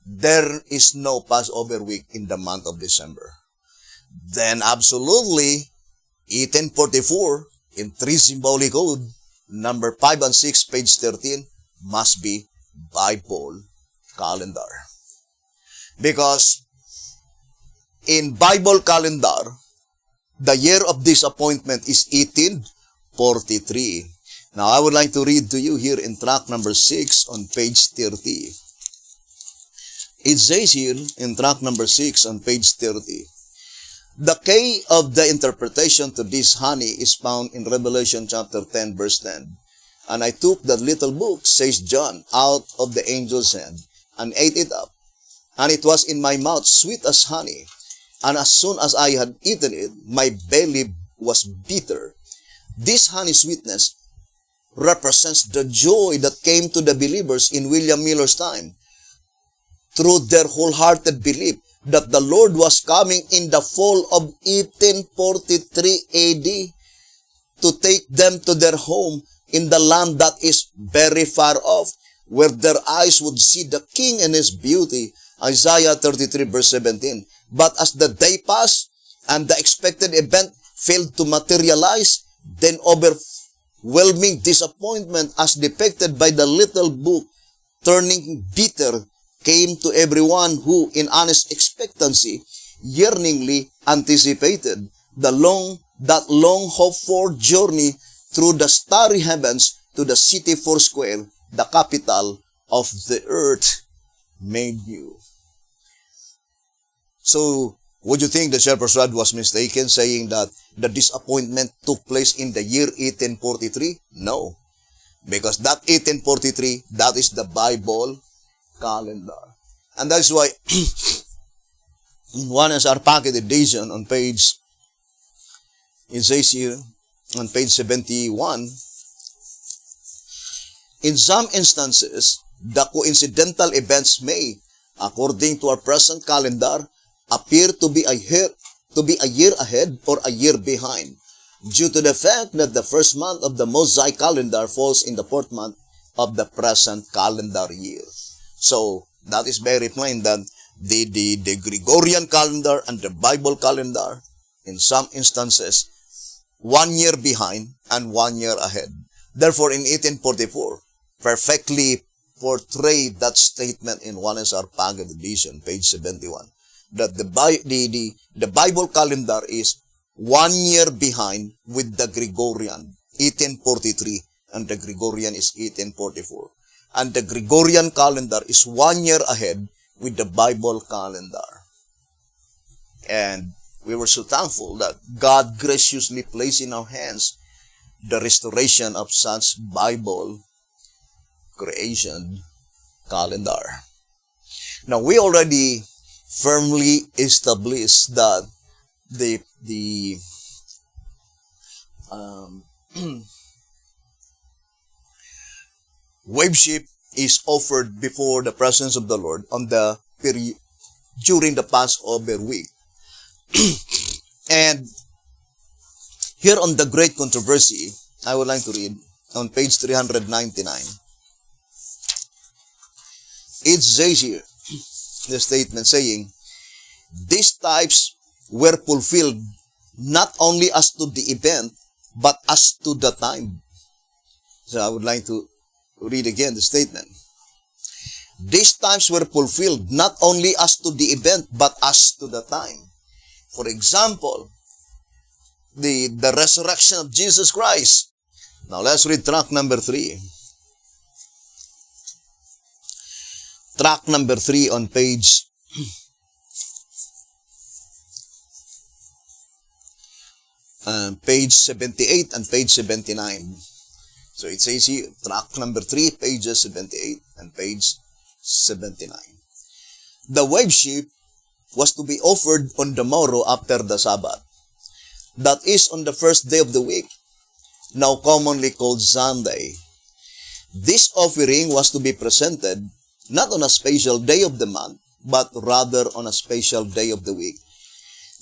A: There is no Passover week in the month of December. Then absolutely, 1844 in 3 Symbolic Code, number 5 and 6, page 13, must be Bible calendar. Because in Bible calendar, the year of disappointment is 1843. Now, I would like to read to you here in track number 6 on page 30. It says here in track number 6 on page 30, the key of the interpretation to this honey is found in Revelation chapter 10, verse 10. And I took that little book, says John, out of the angel's hand, and ate it up. And it was in my mouth sweet as honey. And as soon as I had eaten it, my belly was bitter. This honey sweetness represents the joy that came to the believers in William Miller's time through their wholehearted belief that the Lord was coming in the fall of 1843 AD to take them to their home in the land that is very far off, where their eyes would see the King and His beauty. Isaiah 33 verse 17. But as the day passed and the expected event failed to materialize, then overwhelming disappointment as depicted by the little book turning bitter came to everyone who, in honest expectancy, yearningly anticipated that long hoped-for journey through the starry heavens to the city foursquare, the capital of the earth, made new. So, would you think the shepherd's rod was mistaken, saying that the disappointment took place in the year 1843? No. Because that 1843, that is the Bible calendar. And that's why in one is our packet edition on page, it says here, on page 71, in some instances, the coincidental events may, according to our present calendar, appear to be a year ahead or a year behind, due to the fact that the first month of the Mosaic calendar falls in the fourth month of the present calendar year. So, that is very plain that the Gregorian calendar and the Bible calendar, in some instances, 1 year behind and 1 year ahead. Therefore, in 1844, perfectly portrayed that statement in one SR Paget edition, page 71, that the Bible calendar is 1 year behind with the Gregorian, 1843, and the Gregorian is 1844. And the Gregorian calendar is 1 year ahead with the Bible calendar. And we were so thankful that God graciously placed in our hands the restoration of such Bible creation calendar. Now, we already firmly established that the worship is offered before the presence of the Lord on the period during the Passover week. And here on the Great Controversy, I would like to read on page 399. It says here, the statement saying, these types were fulfilled not only as to the event, but as to the time. So I would like to read again the statement. These times were fulfilled not only as to the event, but as to the time. For example, the resurrection of Jesus Christ. Now let's read track number 3. Track number 3 on page page 78 and page 79. So it says here, track number 3, pages 78 and page 79. The worship was to be offered on the morrow after the Sabbath. That is on the first day of the week, now commonly called Sunday. This offering was to be presented not on a special day of the month, but rather on a special day of the week,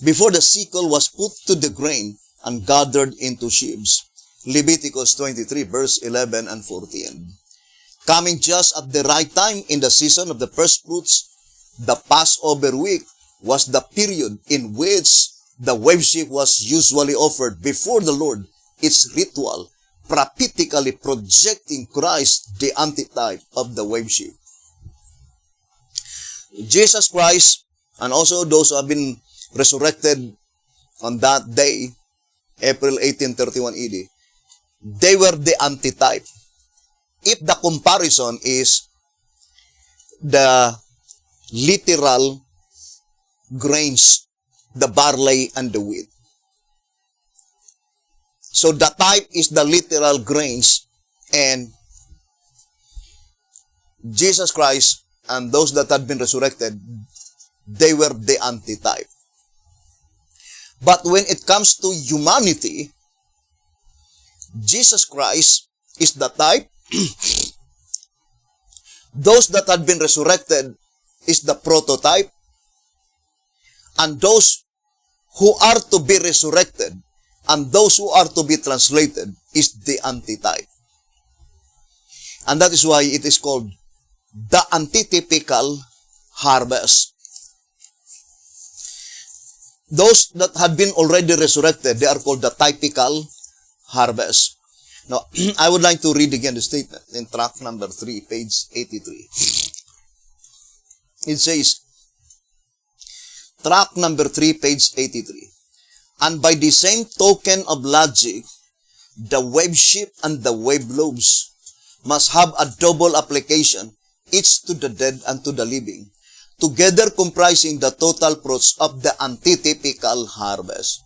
A: before the sickle was put to the grain and gathered into sheaves. Leviticus 23, verse 11 and 14. Coming just at the right time in the season of the first fruits, the Passover week was the period in which the worship was usually offered before the Lord, its ritual, prophetically projecting Christ, the antitype of the worship. Jesus Christ, and also those who have been resurrected on that day, April 1831 AD, they were the antitype. If the comparison is the literal grains, the barley and the wheat. So the type is the literal grains, and Jesus Christ and those that had been resurrected, they were the antitype. But when it comes to humanity, Jesus Christ is the type. Those that had been resurrected is the prototype. And those who are to be resurrected and those who are to be translated is the antitype. And that is why it is called the antitypical harvest. Those that had been already resurrected, they are called the typical harvest. Now, I would like to read again the statement in tract number 3, page 83. It says, tract number 3, page 83. And by the same token of logic, the wave sheep and the wave loaves must have a double application, each to the dead and to the living, together comprising the total fruits of the antitypical harvest.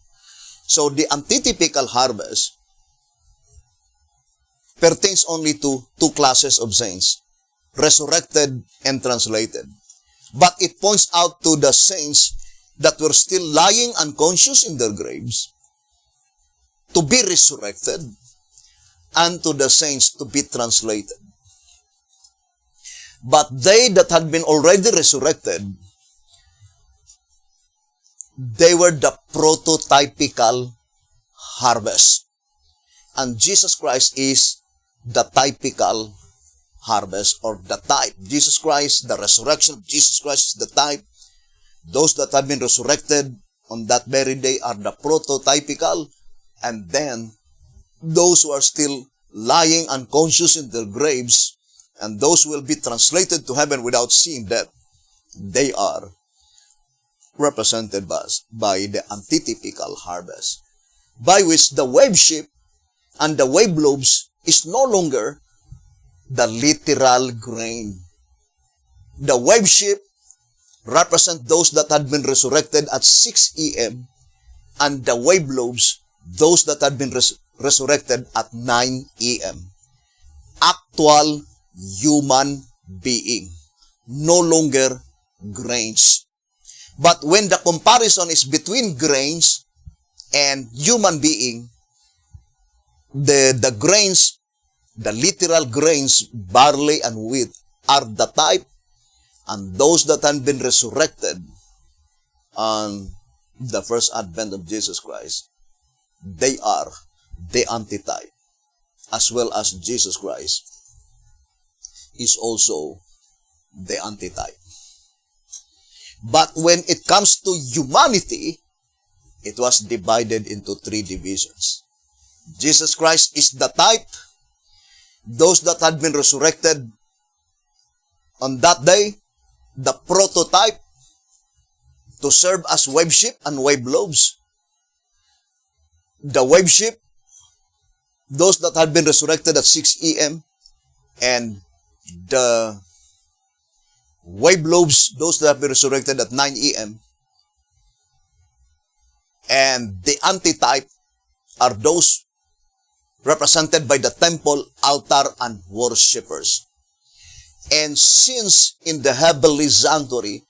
A: So the antitypical harvest pertains only to two classes of saints, resurrected and translated. but it points out to the saints that were still lying unconscious in their graves to be resurrected, and to the saints to be translated. But they that had been already resurrected, they were the prototypical harvest. And Jesus Christ is the typical harvest, or the type. Jesus Christ, the resurrection of Jesus Christ is the type. Those that have been resurrected on that very day are the prototypical, and then those who are still lying unconscious in their graves, and those who will be translated to heaven without seeing death, they are represented by the antitypical harvest, by which the wave sheep and the wave lobes is no longer the literal grain. The wave sheep represent those that had been resurrected at 6 a.m., and the wave lobes, those that had been resurrected at 9 a.m. Actual human being, no longer grains. But when the comparison is between grains and human being, the grains, the literal grains, barley and wheat, are the type, and those that have been resurrected on the first advent of Jesus Christ, they are the antitype, as well as Jesus Christ is also the antitype. But when it comes to humanity, it was divided into 3 divisions. Jesus Christ is the type. Those that had been resurrected on that day, the prototype, to serve as wave sheep and wave lobes. The wave sheep, those that had been resurrected at 6 a.m., and the wave lobes, those that have been resurrected at 9 a.m., and the antitype are those represented by the temple, altar, and worshippers. And since in the heavenly sanctuary,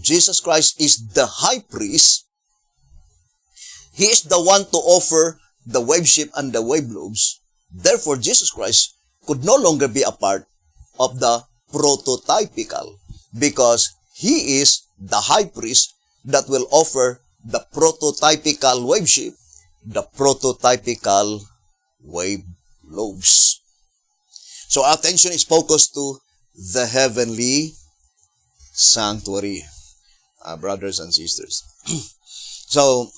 A: Jesus Christ is the high priest, He is the one to offer the wave sheep and the wave lobes. Therefore, Jesus Christ could no longer be a part of the prototypical, because He is the high priest that will offer the prototypical wave sheep, the prototypical wave lobes. So our attention is focused to the heavenly sanctuary, brothers and sisters. So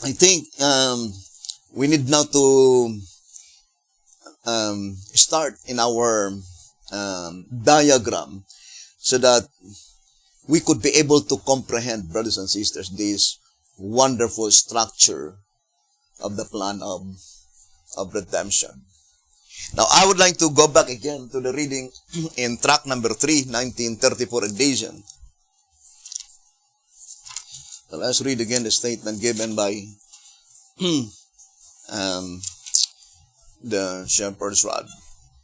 A: I think we need now to start in our diagram, so that we could be able to comprehend, brothers and sisters, this wonderful structure of the plan of redemption. Now, I would like to go back again to the reading in track number 3, 1934 edition. So let's read again the statement given by the Shepherd's Rod.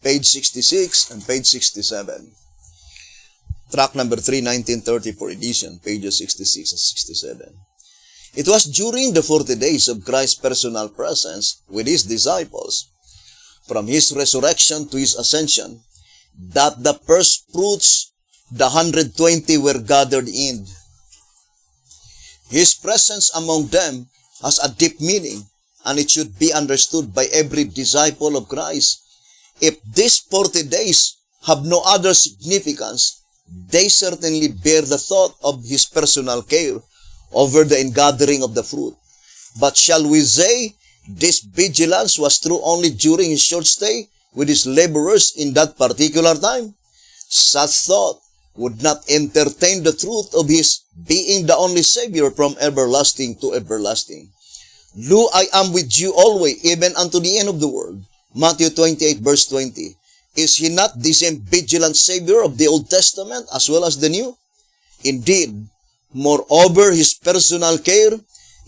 A: Page 66 and page 67. Track number 3, 1934 edition, pages 66 and 67. It was during the 40 days of Christ's personal presence with His disciples, from His resurrection to His ascension, that the first fruits, the 120, were gathered in. His presence among them has a deep meaning, and it should be understood by every disciple of Christ. If these 40 days have no other significance, they certainly bear the thought of His personal care over the ingathering of the fruit. But shall we say this vigilance was true only during His short stay with His laborers in that particular time? Such thought would not entertain the truth of His being the only Savior from everlasting to everlasting. Lo, I am with you always, even unto the end of the world. Matthew 28 verse 20. Is He not the same vigilant Savior of the Old Testament as well as the New? Indeed, moreover, His personal care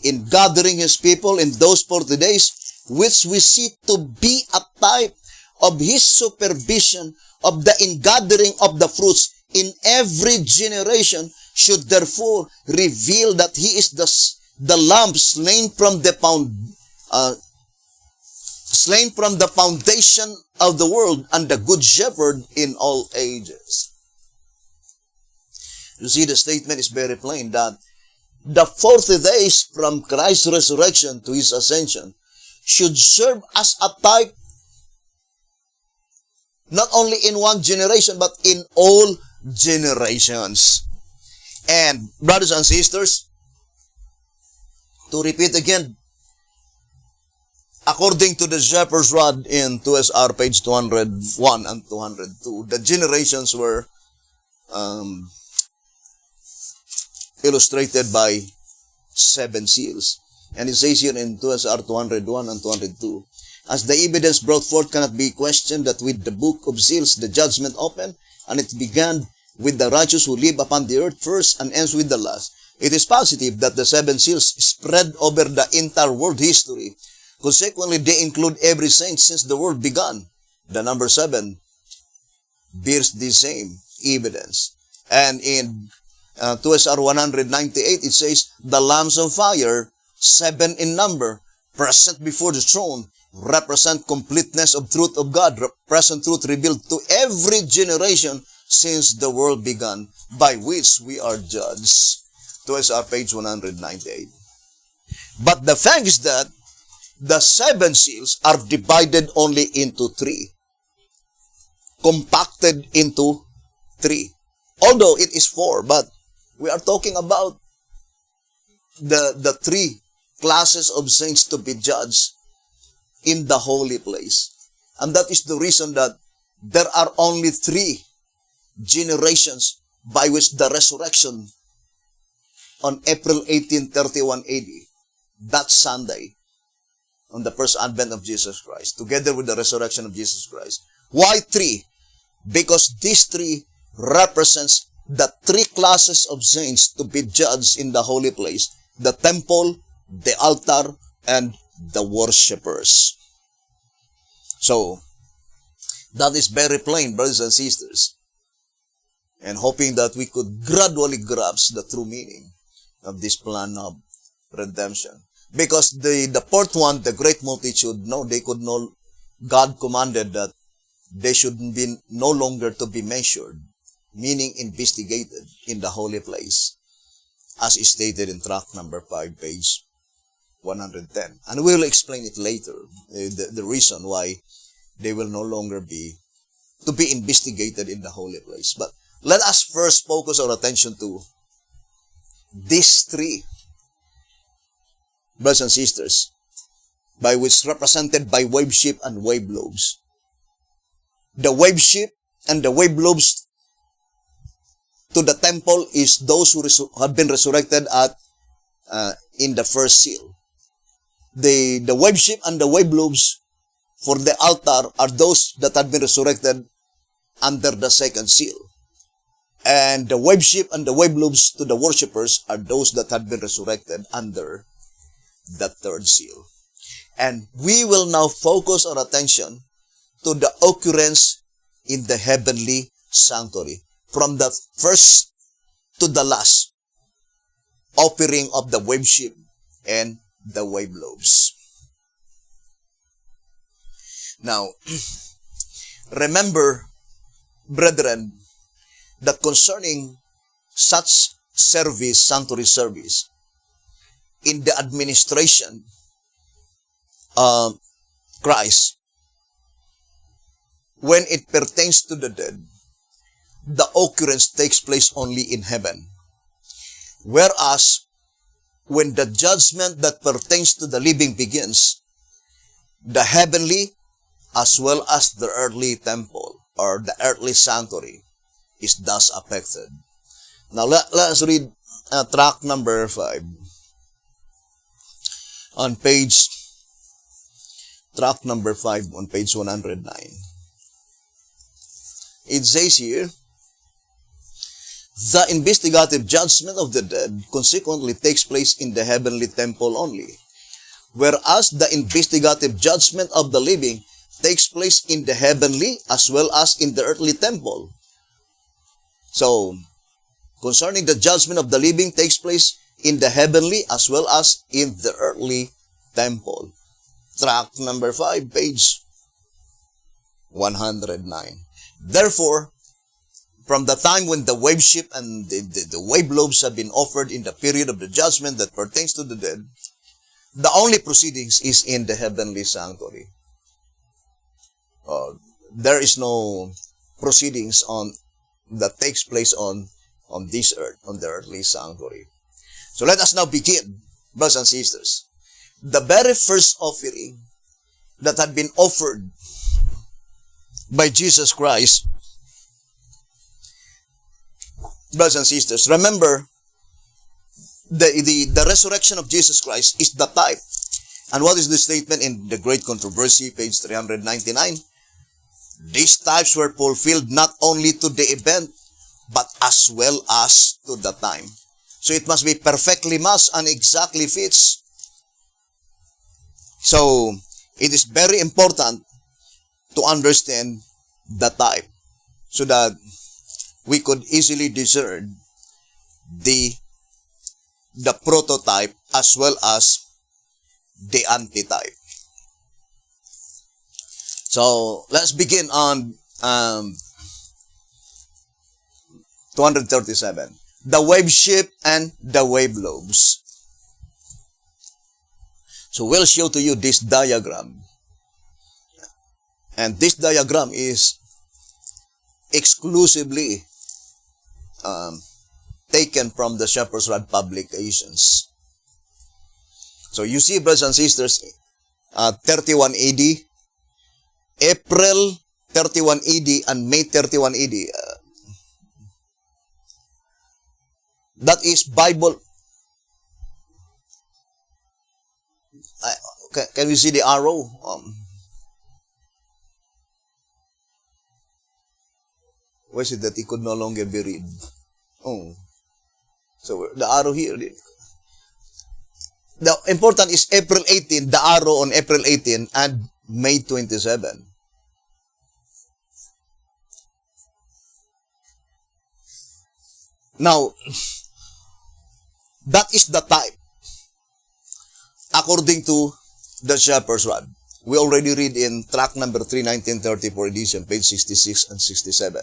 A: in gathering His people in those 40 days, which we see to be a type of His supervision of the ingathering of the fruits, in every generation should therefore reveal that he is the lamb slain from the foundation of the world, and the good shepherd in all ages. You see, the statement is very plain that the 40 days from Christ's resurrection to his ascension should serve as a type not only in one generation but in all generations. And brothers and sisters, to repeat again, according to the Shepherd's Rod in 2SR page 201 and 202, the generations were illustrated by 7 seals. And it says here in 2SR 201 and 202, as the evidence brought forth cannot be questioned, that with the book of seals the judgment opened, and it began with the righteous who live upon the earth first and ends with the last. It is positive that the 7 seals spread over the entire world history. Consequently, they include every saint since the world began. The number 7 bears the same evidence. And in 2SR 198, it says, the lambs of fire, 7 in number, present before the throne, represent completeness of truth of God, present truth revealed to every generation since the world began, by which we are judged. 2SR page 198. But the fact is that the 7 seals are divided only into 3, compacted into 3. Although it is 4, but we are talking about the 3 classes of saints to be judged in the holy place. And that is the reason that there are only 3 generations by which the resurrection on April 1831 AD, that Sunday, on the first advent of Jesus Christ, together with the resurrection of Jesus Christ. Why 3? Because these 3 represents the 3 classes of saints to be judged in the holy place: the temple, the altar, and the worshippers. So, that is very plain, brothers and sisters. And hoping that we could gradually grasp the true meaning of this plan of redemption. Because the fourth one, the great multitude, God commanded that they should be no longer to be measured, meaning investigated in the holy place, as is stated in tract number 5, page 110. And we will explain it later, the reason why they will no longer be to be investigated in the holy place. But let us first focus our attention to these 3, brothers and sisters, by which represented by wave sheep and wave lobes. The wave sheep and the wave lobes to the temple is those who have been resurrected in the first seal. The wave sheep and the wave lobes for the altar are those that have been resurrected under the second seal. And the wave sheep and the wave lobes to the worshippers are those that have been resurrected under the third seal. And we will now focus our attention to the occurrence in the heavenly sanctuary, from the first to the last offering of the wave sheep and the wave lobes. Now, remember, brethren, that concerning such service, sanctuary service, in the administration of Christ, when it pertains to the dead, the occurrence takes place only in heaven. Whereas, when the judgment that pertains to the living begins, the heavenly as well as the earthly temple or the earthly sanctuary is thus affected. Now let us read tract number 5 on page 109. It says here, the investigative judgment of the dead consequently takes place in the heavenly temple only, whereas the investigative judgment of the living takes place in the heavenly as well as in the earthly temple. So, concerning the judgment of the living takes place in the heavenly as well as in the earthly temple. Tract number 5, page 109. Therefore, from the time when the wave ship and the wave lobes have been offered in the period of the judgment that pertains to the dead, the only proceedings is in the heavenly sanctuary. There is no proceedings that takes place on this earth, on the earthly sanctuary. So let us now begin, brothers and sisters. The very first offering that had been offered by Jesus Christ, brothers and sisters, remember, the resurrection of Jesus Christ is the type. And what is the statement in the Great Controversy, page 399? These types were fulfilled not only to the event, but as well as to the time. So it must be perfectly matched and exactly fits. So it is very important to understand the type so that we could easily discern the prototype as well as the antitype. So let's begin on 237. The wave ship and the wave lobes. So we'll show to you this diagram. And this diagram is exclusively taken from the Shepherd's Rod publications. So you see, brothers and sisters, 31 AD, April 31 AD, and May 31 AD. That is Bible. Can we see the arrow? Why is it that it could no longer be read? Oh. So the arrow here. The important is April 18, the arrow on April 18 and May 27. Now, that is the type according to the Shepherd's Rod. We already read in tract number 3, 1934 edition, page 66 and 67.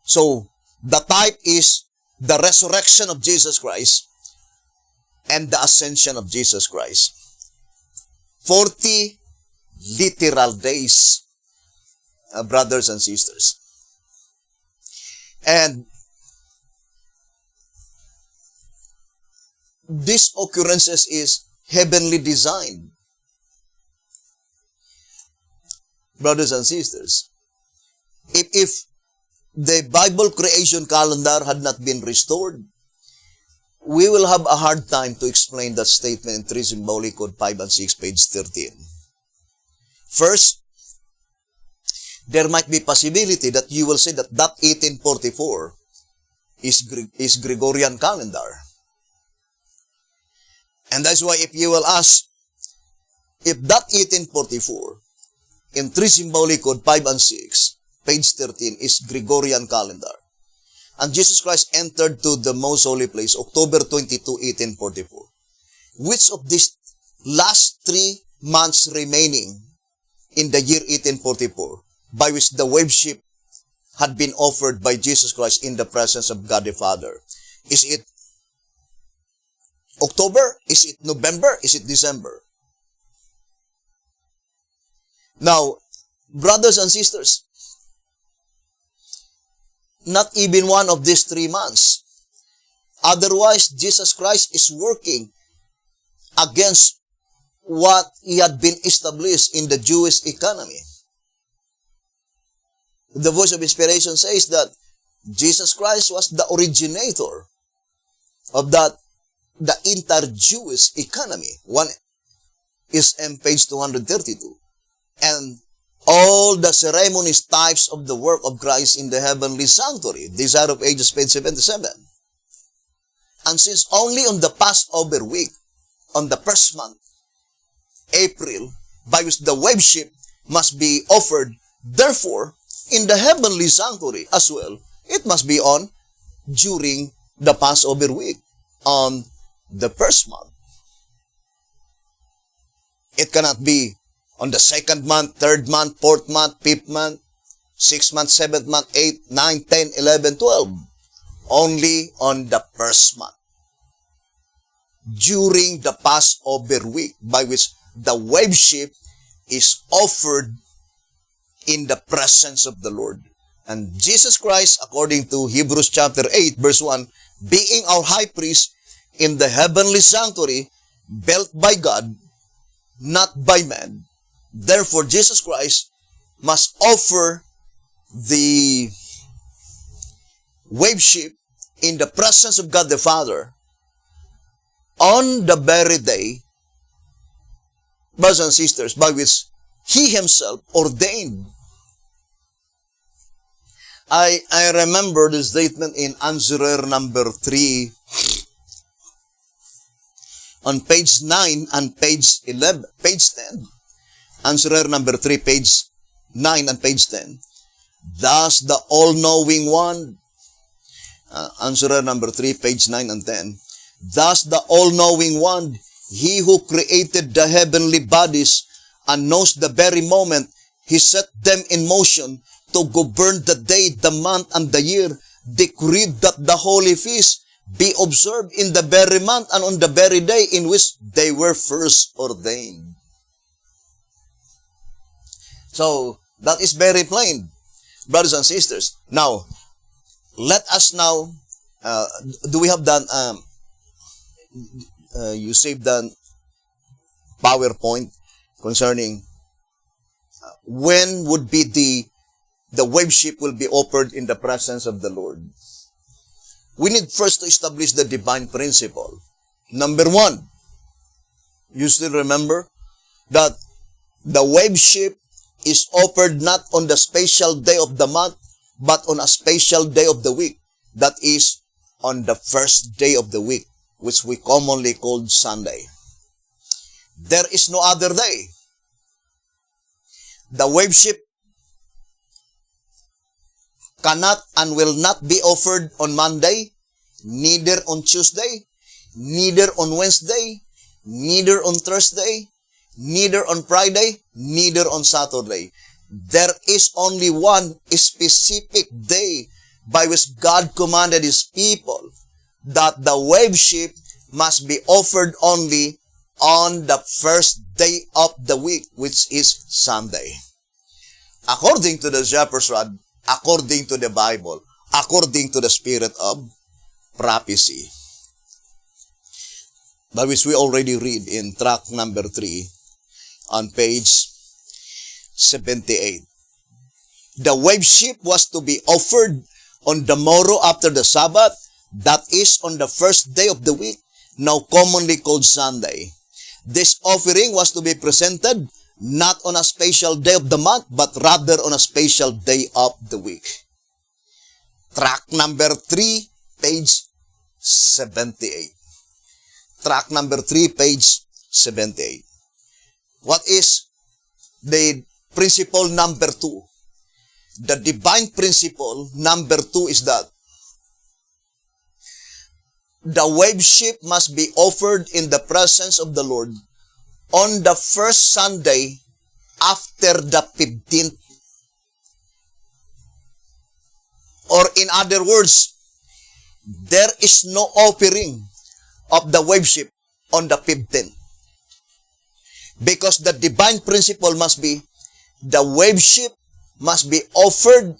A: So, the type is the resurrection of Jesus Christ and the ascension of Jesus Christ. 40 literal days, brothers and sisters. And this occurrences is heavenly designed. Brothers and sisters, if the Bible creation calendar had not been restored, we will have a hard time to explain that statement in 3 Symbolic Code 5 and 6, page 13. First, there might be possibility that you will say that 1844 is Gregorian calendar. And that's why if you will ask, if that 1844 in 3 Symbolic Code 5 and 6, page 13, is Gregorian calendar, and Jesus Christ entered to the most holy place October 22, 1844, which of these last 3 months remaining in the year 1844, by which the wave ship had been offered by Jesus Christ in the presence of God the Father? Is it October? Is it November? Is it December? Now, brothers and sisters, not even one of these 3 months. Otherwise, Jesus Christ is working against what he had been established in the Jewish economy. The Voice of Inspiration says that Jesus Christ was the originator of the inter-Jewish economy. 1 is page 232. And all the ceremonies, types of the work of Christ in the heavenly sanctuary. Desire of Ages, page 77. And since only on the Passover week, on the first month, April, by which the wave ship must be offered, therefore, in the heavenly sanctuary as well, It must be on during the Passover week, on the first month. It cannot be on the second month, third month, fourth month, fifth month, sixth month, seventh month, 8, 9, 10, 11, 12. Only on the first month. During the Passover week, by which the worship is offered in the presence of the Lord. And Jesus Christ, according to Hebrews chapter 8, verse 1, being our high priest in the heavenly sanctuary, built by God, not by man. Therefore, Jesus Christ must offer the worship in the presence of God the Father on the very day, brothers and sisters, by which He Himself ordained. I remember the statement in answerer number 3 on page 9 and page 11, page 10. Answerer number 3, page 9 and page 10. Thus the all-knowing one, answerer number 3, page 9 and 10. Thus the all-knowing one, He who created the heavenly bodies and knows the very moment He set them in motion to govern the day, the month, and the year, decreed that the holy feast be observed in the very month and on the very day in which they were first ordained. So, that is very plain, brothers and sisters. Now, let us now, do we have done, you saved the PowerPoint concerning when would be the worship will be offered in the presence of the Lord. We need first to establish the divine principle. Number 1, you still remember that the worship is offered not on the special day of the month, but on a special day of the week. That is on the first day of the week, which we commonly call Sunday. There is no other day. The worship cannot and will not be offered on Monday, neither on Tuesday, neither on Wednesday, neither on Thursday, neither on Friday, neither on Saturday. There is only one specific day by which God commanded His people that the worship must be offered only on the first day of the week, which is Sunday. According to the shepherd's rod, according to the Bible, according to the spirit of prophecy. But which we already read in tract number 3 on page 78. The worship was to be offered on the morrow after the Sabbath, that is on the first day of the week, now commonly called Sunday. This offering was to be presented not on a special day of the month, but rather on a special day of the week. Tract number 3, page 78. Tract number 3, page 78. What is the principle number 2? The divine principle number 2 is that the worship must be offered in the presence of the Lord on the first Sunday after the 15th. Or in other words, there is no offering of the worship on the 15th. Because the divine principle must be, the worship must be offered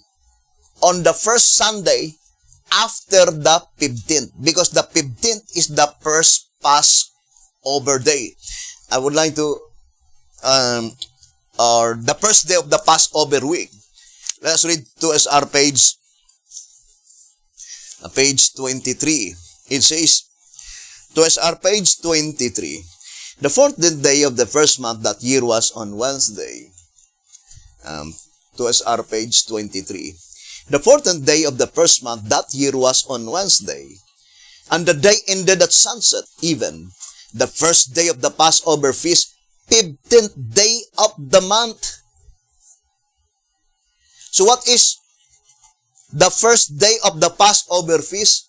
A: on the first Sunday after the 15th. Because the 15th is the first Passover day. I would like to, or the first day of the Passover week. Let us read to us our page 23. It says, to us our page 23. The 14th day of the first month that year was on Wednesday. To us our page 23. The 14th day of the first month that year was on Wednesday. And the day ended at sunset even. The first day of the Passover feast, 15th day of the month. So what is The first day of the Passover feast,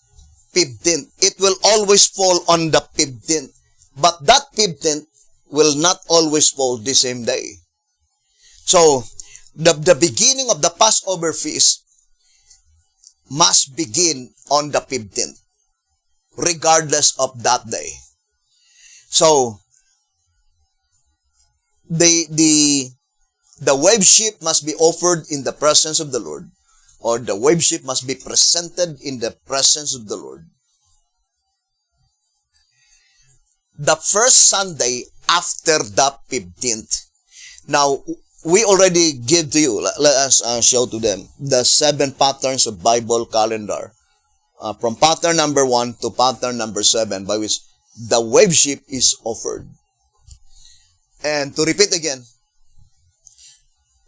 A: 15th. It will always fall on the 15th. But that 15th will not always fall the same day. So, the beginning of the Passover feast must begin on the 15th, regardless of that day. So, the wave sheep must be offered in the presence of the Lord, or the wave sheep must be presented in the presence of the Lord. The first Sunday after the 15th. Now, we already give to you, let us show to them, the 7 patterns of Bible calendar. From pattern number 1 to pattern number 7, by which the wave sheep is offered. And to repeat again,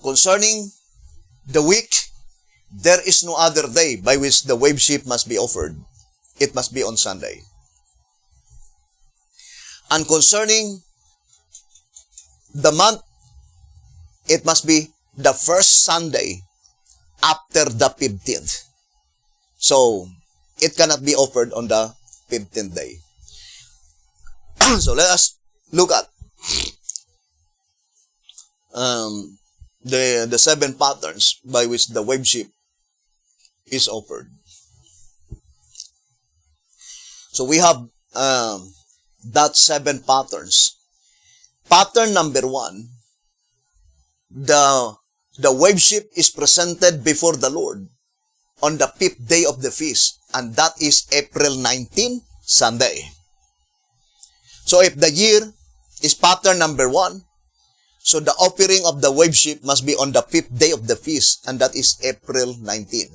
A: concerning the week, there is no other day by which the wave sheep must be offered. It must be on Sunday. And concerning the month, it must be the first Sunday after the 15th. So, it cannot be offered on the 15th day. So, let us look at the 7 patterns by which the wave sheep is offered. So, we have that 7 patterns. Pattern number 1, the wave sheep is presented before the Lord on the 5th day of the feast, and that is April 19, Sunday. So if the year is pattern number 1, so the offering of the wave sheep must be on the 5th day of the feast, and that is April 19.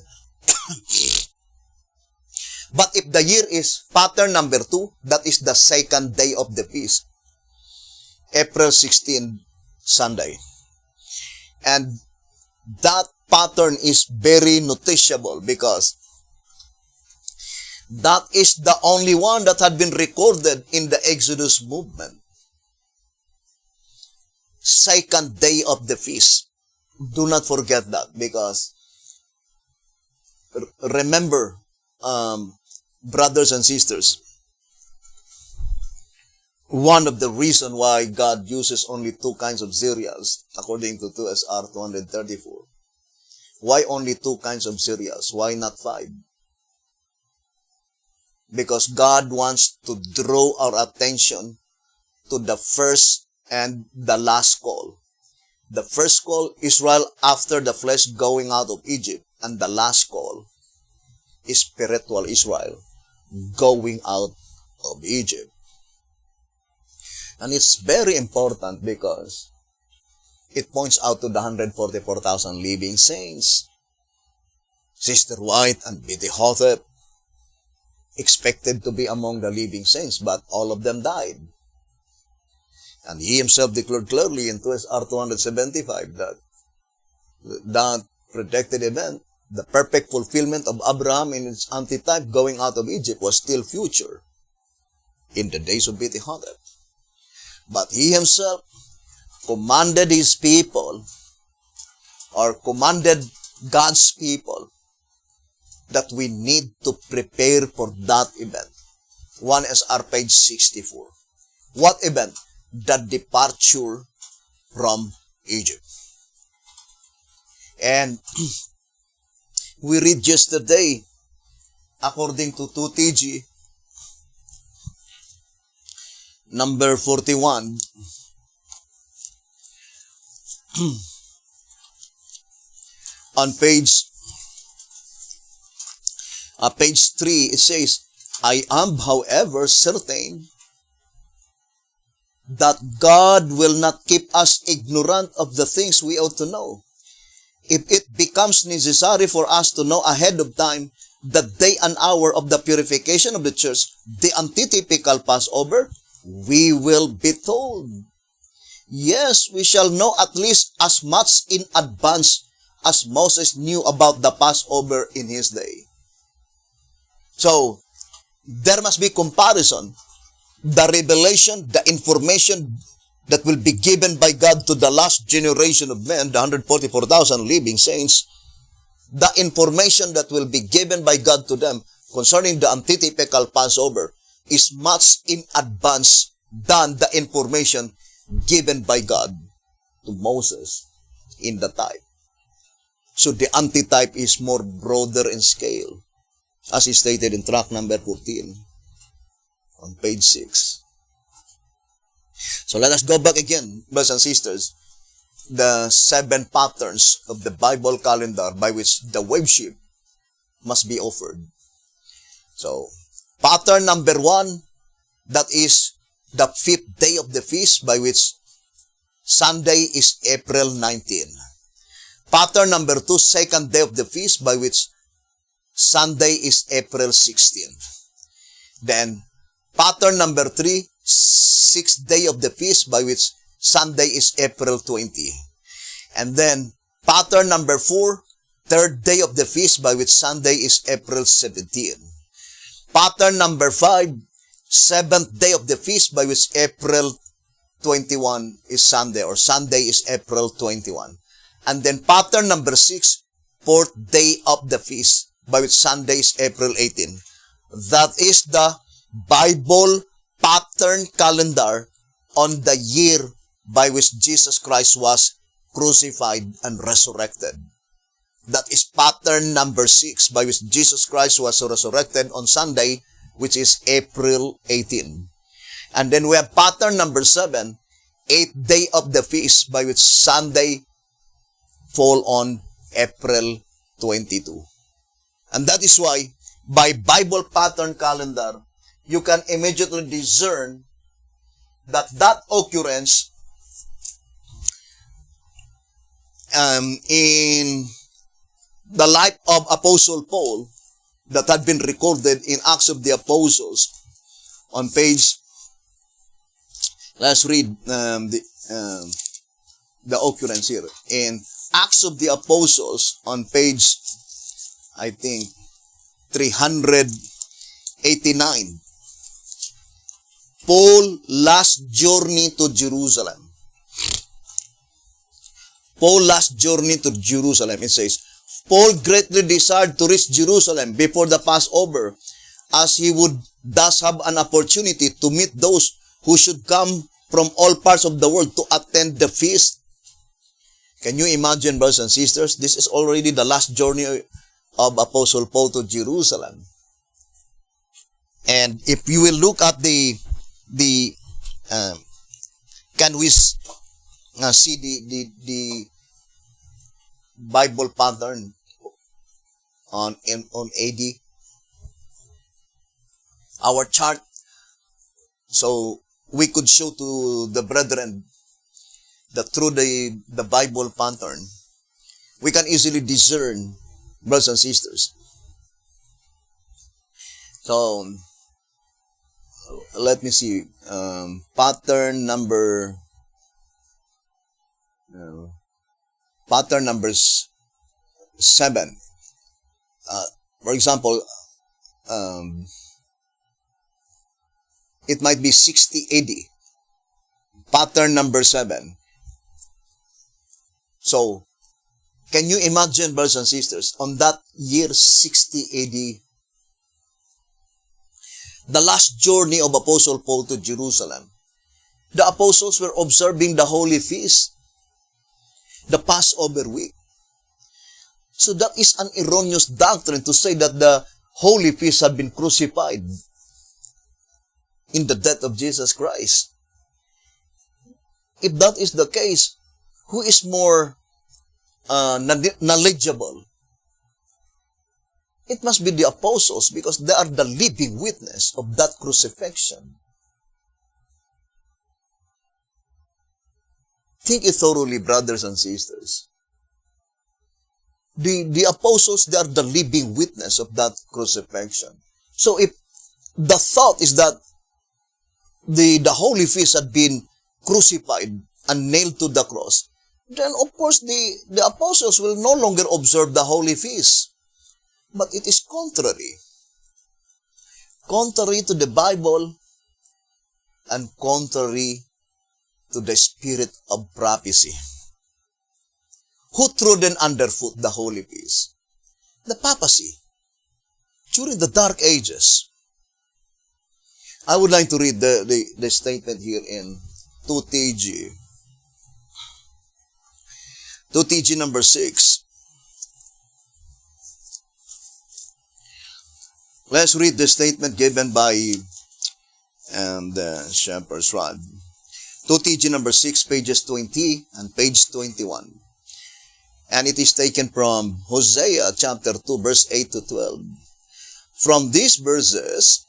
A: But if the year is pattern number 2, that is the 2nd day of the feast, April 16, Sunday. And that pattern is very noticeable because that is the only one that had been recorded in the Exodus movement. 2nd day of the feast. Do not forget that, because remember, brothers and sisters, one of the reasons why God uses only 2 kinds of cereals, according to 2SR 234. Why only 2 kinds of cereals? Why not 5? Because God wants to draw our attention to the first and the last call. The first call, Israel after the flesh going out of Egypt, and the last call is spiritual Israel going out of Egypt. And it's very important because it points out to the 144,000 living saints. Sister White and Biddy Hotep expected to be among the living saints, but all of them died. And he himself declared clearly in 2SR 275 that that predicted event, the perfect fulfillment of Abraham in its antitype going out of Egypt, was still future in the days of Biddy Hotep. But he himself commanded his people, or commanded God's people, that we need to prepare for that event. 1SR page 64. What event? The departure from Egypt. And we read yesterday, according to 2TG, number 41, on page 3, it says, I am, however, certain that God will not keep us ignorant of the things we ought to know. If it becomes necessary for us to know ahead of time the day and hour of the purification of the church, the antitypical Passover, we will be told. Yes, we shall know at least as much in advance as Moses knew about the Passover in his day. So, there must be comparison. The revelation, the information that will be given by God to the last generation of men, the 144,000 living saints, the information that will be given by God to them concerning the antitypical Passover is much in advance than the information given by God to Moses in the type. So the antitype is more broader in scale, as is stated in tract number 14 on page 6. So let us go back again, brothers and sisters, the 7 patterns of the Bible calendar by which the worship must be offered. So, pattern number 1, that is the 5th day of the feast, by which Sunday is April 19. Pattern number 2, 2nd day of the feast, by which Sunday is April 16. Then, pattern number 3, 6th day of the feast, by which Sunday is April 20. And then, pattern number 4, 3rd day of the feast, by which Sunday is April 17. Pattern number 5, 7th day of the feast, by which April 21 is Sunday, or Sunday is April 21. And then pattern number 6, 4th day of the feast, by which Sunday is April 18. That is the Bible pattern calendar on the year by which Jesus Christ was crucified and resurrected. That is pattern number 6, by which Jesus Christ was resurrected on Sunday, which is April 18. And then we have pattern number 7, 8th day of the feast, by which Sunday fall on April 22. And that is why, by Bible pattern calendar, you can immediately discern that occurrence in the life of Apostle Paul that had been recorded in Acts of the Apostles on page, let's read the occurrence here. In Acts of the Apostles on page, I think, 389. Paul last journey to Jerusalem. Paul last journey to Jerusalem. It says, Paul greatly desired to reach Jerusalem before the Passover, as he would thus have an opportunity to meet those who should come from all parts of the world to attend the feast. Can you imagine, brothers and sisters? This is already the last journey of Apostle Paul to Jerusalem. And if you will look at can we see the Bible pattern on AD? Our chart, so we could show to the brethren that through the Bible pattern, we can easily discern, brothers and sisters. So, let me see, pattern number 7. For example, it might be 60 AD. Pattern number 7. So, can you imagine, brothers and sisters, on that year 60 AD, the last journey of Apostle Paul to Jerusalem, the apostles were observing the Holy Feast, the Passover week. So that is an erroneous doctrine to say that the Holy Feast had been crucified in the death of Jesus Christ. If that is the case, who is more knowledgeable? It must be the apostles, because they are the living witness of that crucifixion. Think it thoroughly, brothers and sisters. The apostles, they are the living witness of that crucifixion. So if the thought is that the Holy Feast had been crucified and nailed to the cross, then of course the apostles will no longer observe the Holy Feast. But it is contrary. Contrary to the Bible and contrary to the spirit of prophecy. Who trodden underfoot the Holy Feast? papacy during the Dark Ages. I would like to read the statement here in 2TG. 2TG number 6. Let's read the statement given by Shepherd's Rod. 2TG number 6, pages 20 and page 21. And it is taken from Hosea chapter 2, verse 8 to 12. From these verses,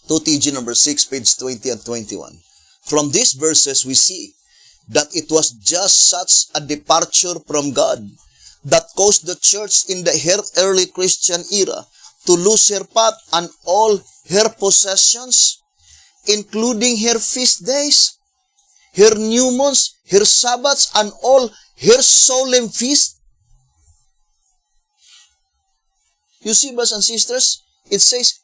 A: 2TG number 6, page 20 and 21. From these verses, we see that it was just such a departure from God that caused the church in the early Christian era to lose her path and all her possessions, including her feast days, her new moons, her Sabbaths, and all her solemn feasts. You see, brothers and sisters, it says,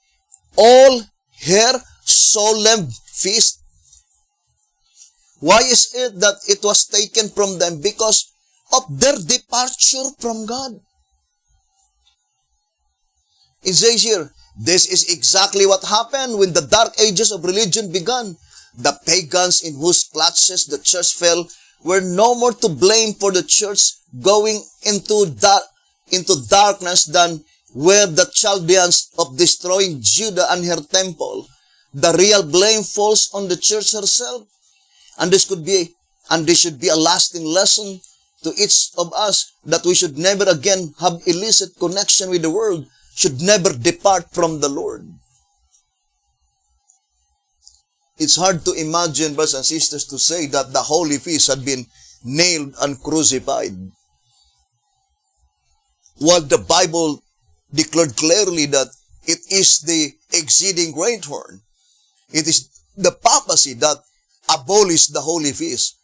A: all her solemn feast. Why is it that it was taken from them? Because of their departure from God. It says here, this is exactly what happened when the Dark Ages of religion began. The pagans in whose clutches the church fell were no more to blame for the church going into darkness than were the Chaldeans of destroying Judah and her temple. The real blame falls on the church herself. And this should be a lasting lesson to each of us, that we should never again have illicit connection with the world, should never depart from the Lord. It's hard to imagine, brothers and sisters, to say that the Holy Feast had been nailed and crucified, while the Bible declared clearly that it is the exceeding great horn. It is the papacy that abolished the Holy Feast.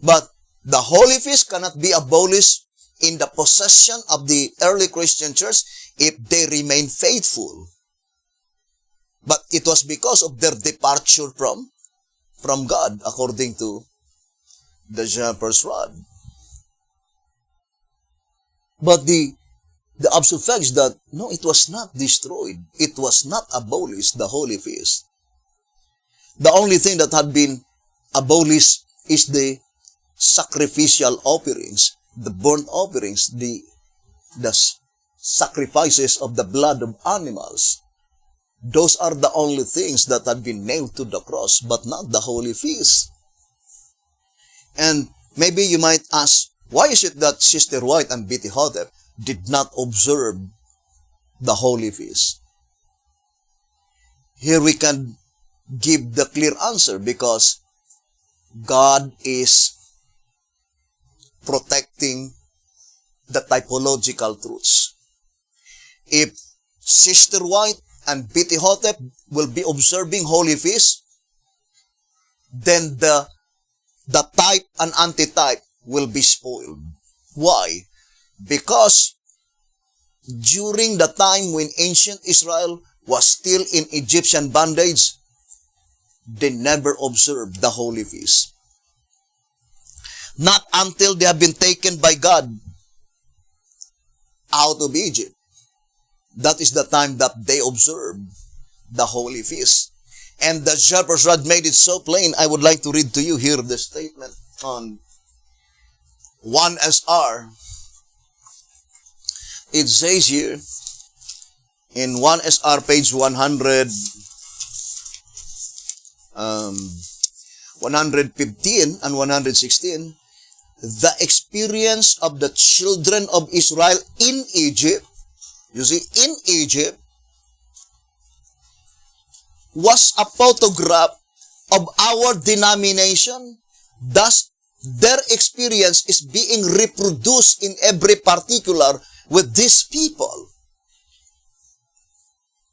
A: But the Holy Feast cannot be abolished in the possession of the early Christian church if they remain faithful. But it was because of their departure from God, according to the Shepherd's Rod. But the absolute fact is that, no, it was not destroyed. It was not abolished, the Holy Feast. The only thing that had been abolished is the sacrificial offerings, the burnt offerings, the sacrifices of the blood of animals. Those are the only things that had been nailed to the cross, but not the Holy Feast. And maybe you might ask, why is it that Sister White and Betty Hotep did not observe the Holy Feast? Here we can give the clear answer, because God is protecting the typological truths. If Sister White and Betty Hotep will be observing Holy Feast, then the type and antitype will be spoiled. Why? Because during the time when ancient Israel was still in Egyptian bondage, they never observed the Holy Feast. Not until they have been taken by God out of Egypt. That is the time that they observed the Holy Feast. And the Shepherd's Rod made it so plain. I would like to read to you here the statement on 1SR. It says here, in 1SR page 115 and 116, the experience of the children of Israel in Egypt, you see, in Egypt, was a photograph of our denomination. Thus, their experience is being reproduced in every particular with these people.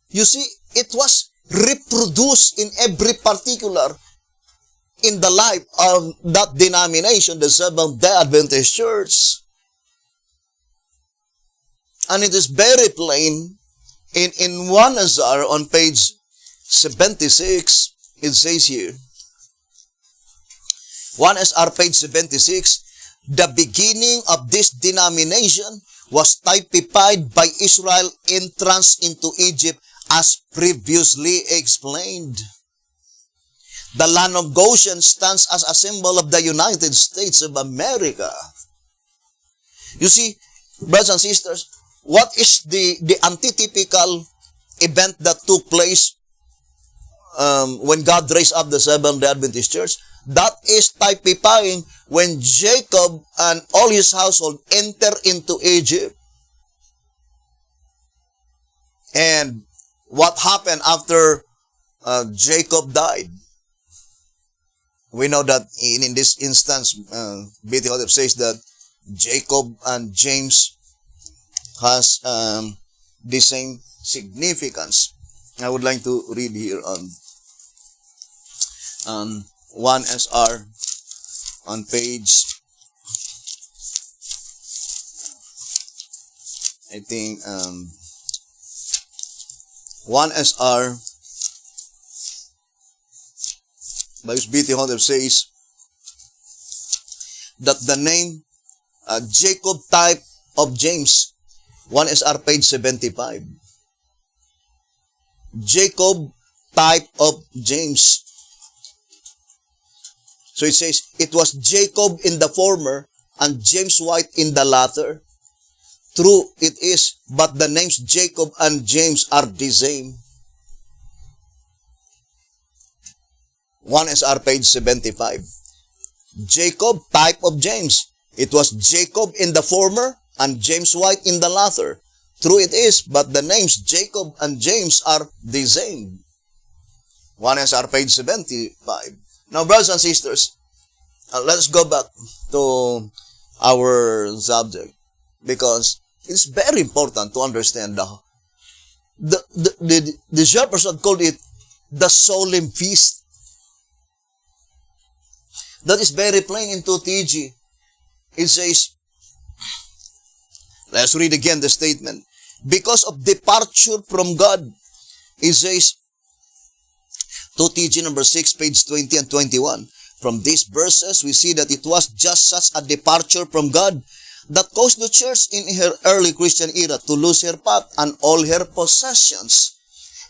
A: You see, it was reproduced in every particular in the life of that denomination, the Seventh-day Adventist Church. And it is very plain in 1SR on page 76, it says here, 1SR page 76, the beginning of this denomination was typified by Israel's entrance into Egypt as previously explained. The land of Goshen stands as a symbol of the United States of America. You see, brothers and sisters, what is the antitypical event that took place when God raised up the Seventh-day Adventist Church? That is typifying when Jacob and all his household enter into Egypt. And what happened after Jacob died? We know that in this instance, B.T. Hotep says that Jacob and James has the same significance. I would like to read here on 1SR on page, I think 1SR by B.T. Hotep says that the name Jacob type of James, 1SR page 75. Jacob type of James. So it says, it was Jacob in the former and James White in the latter. True it is, but the names Jacob and James are the same. 1SR page 75. Jacob, type of James. It was Jacob in the former and James White in the latter. True it is, but the names Jacob and James are the same. 1SR page 75. Now, brothers and sisters, let's go back to our subject, because it's very important to understand the shepherds had called it the solemn feast. That is very plain in 2TG. It says, let's read again the statement. Because of departure from God, it says, 2TG number 6, page 20 and 21. From these verses, we see that it was just such a departure from God that caused the church in her early Christian era to lose her path and all her possessions,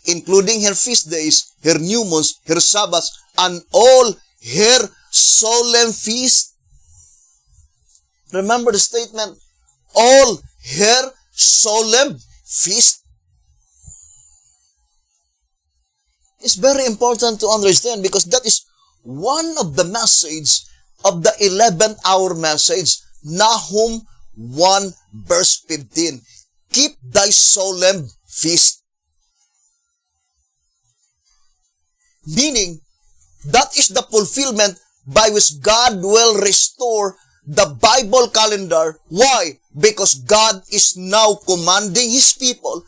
A: including her feast days, her new moons, her Sabbaths, and all her solemn feast. Remember the statement, all her solemn feast. It's very important to understand, because that is one of the message of the 11th hour message, Nahum 1 verse 15. Keep thy solemn feast. Meaning, that is the fulfillment by which God will restore the Bible calendar. Why? Because God is now commanding His people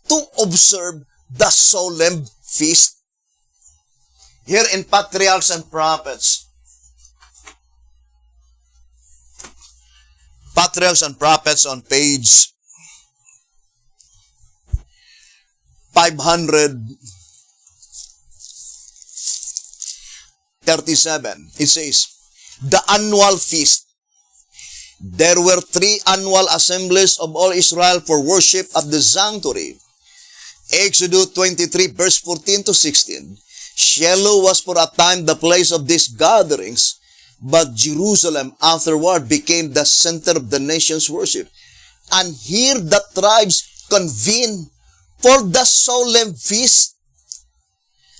A: to observe the solemn feast. Here in Patriarchs and Prophets, on page 537, it says, the annual feast. There were 3 annual assemblies of all Israel for worship at the sanctuary. Exodus 23 verse 14 to 16. Shiloh was for a time the place of these gatherings, but Jerusalem afterward became the center of the nation's worship. And here the tribes convened for the solemn feast.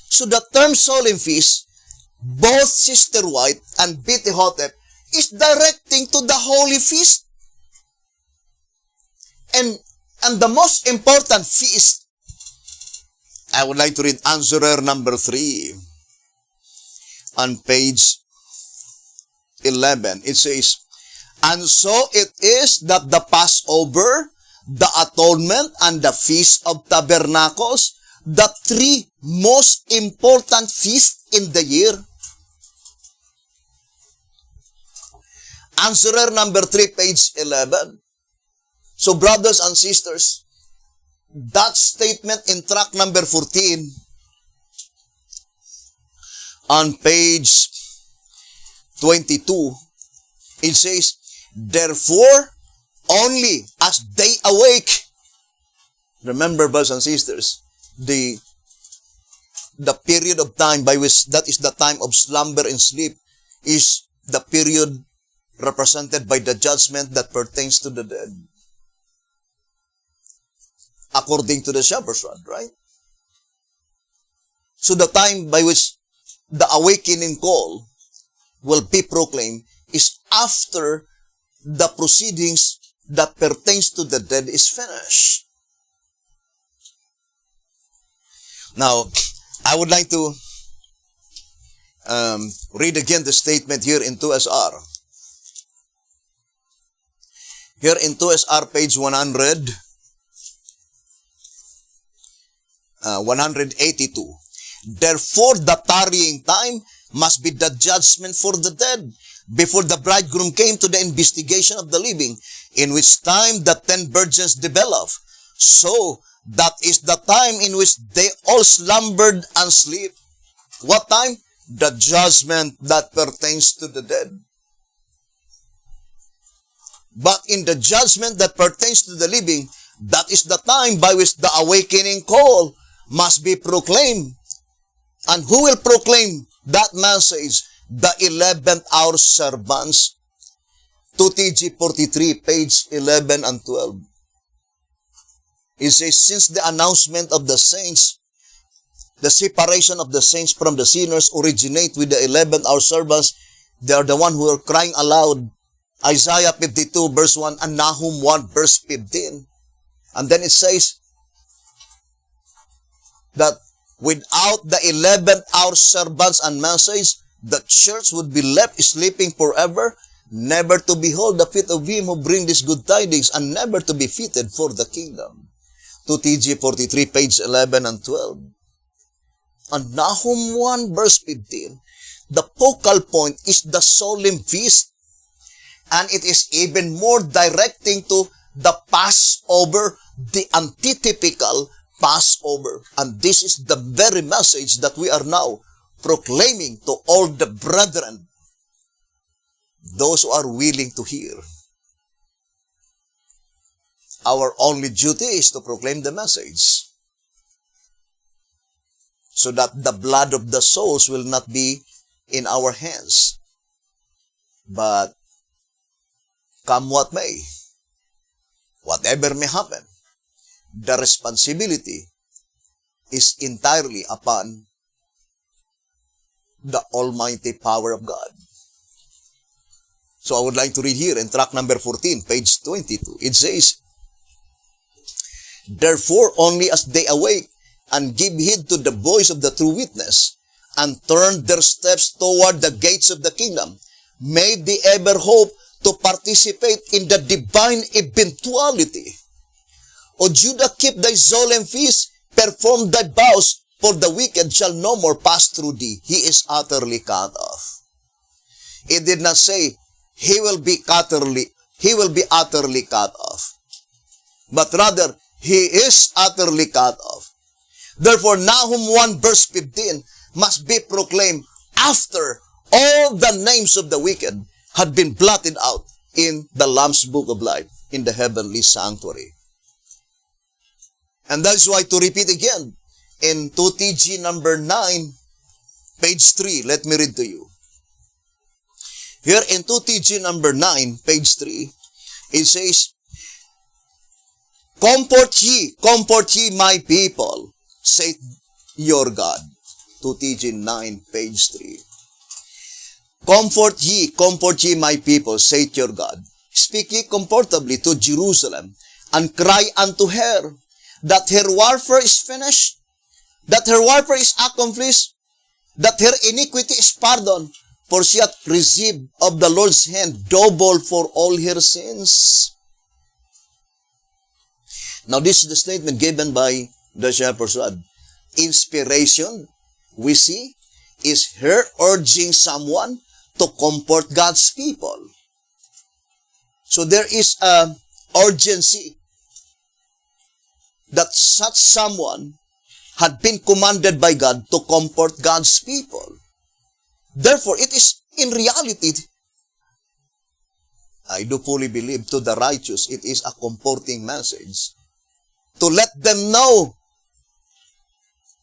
A: So the term solemn feast, both Sister White and B.T. Hotep is directing to the holy feast. And the most important feast, I would like to read answerer number 3 on page 11. It says, and so it is that the Passover, the Atonement, and the Feast of Tabernacles, the 3 most important feasts in the year. Answerer number 3, page 11. So, brothers and sisters, that statement in track number 14 on page 22, it says, therefore, only as they awake. Remember, brothers and sisters, the period of time by which that is the time of slumber and sleep is the period represented by the judgment that pertains to the dead. According to the shepherd's rod, right? So the time by which the awakening call will be proclaimed is after the proceedings that pertains to the dead is finished. Now, I would like to read again the statement here in 2SR. Here in 2SR, page 182. Therefore, the tarrying time must be the judgment for the dead, before the bridegroom came to the investigation of the living, in which time the 10 virgins develop. So, that is the time in which they all slumbered and sleep. What time? The judgment that pertains to the dead. But in the judgment that pertains to the living, that is the time by which the awakening call must be proclaimed. And who will proclaim that message? The 11th hour servants. 2TG 43, page 11 and 12. It says, since the announcement of the saints, the separation of the saints from the sinners originate with the 11th hour servants, they are the one who are crying aloud. Isaiah 52 verse 1 and Nahum 1 verse 15. And then it says that without the 11th hour servants and message, the church would be left sleeping forever, never to behold the feet of him who bring these good tidings, and never to be fitted for the kingdom. 2TG 43, page 11 and 12. And Nahum 1 verse 15, the focal point is the solemn feast, and it is even more directing to the Passover, the antitypical Passover. And this is the very message that we are now proclaiming to all the brethren, those who are willing to hear. Our only duty is to proclaim the message, so that the blood of the souls will not be in our hands. But come what may, whatever may happen, the responsibility is entirely upon the almighty power of God. So I would like to read here in track number 14, page 22. It says, therefore, only as they awake and give heed to the voice of the true witness, and turn their steps toward the gates of the kingdom, may they ever hope to participate in the divine eventuality. O Judah, keep thy solemn feast, perform thy vows, for the wicked shall no more pass through thee. He is utterly cut off. It did not say he will be utterly cut off, but rather he is utterly cut off. Therefore, Nahum 1 verse 15 must be proclaimed after all the names of the wicked had been blotted out in the Lamb's book of life in the heavenly sanctuary. And that's why, to repeat again, in 2TG number 9, page 3, let me read to you. Here in 2TG number 9, page 3, it says, comfort ye, my people, saith your God. 2TG 9, page 3. Comfort ye, my people, saith your God. Speak ye comfortably to Jerusalem, and cry unto her, that her warfare is finished, that her warfare is accomplished, that her iniquity is pardoned, for she hath received of the Lord's hand double for all her sins. Now this is the statement given by the shepherd's rod. Inspiration, we see, is her urging someone to comfort God's people. So there is an urgency that such someone had been commanded by God to comfort God's people. Therefore, it is in reality I do fully believe to the righteous, it is a comforting message to let them know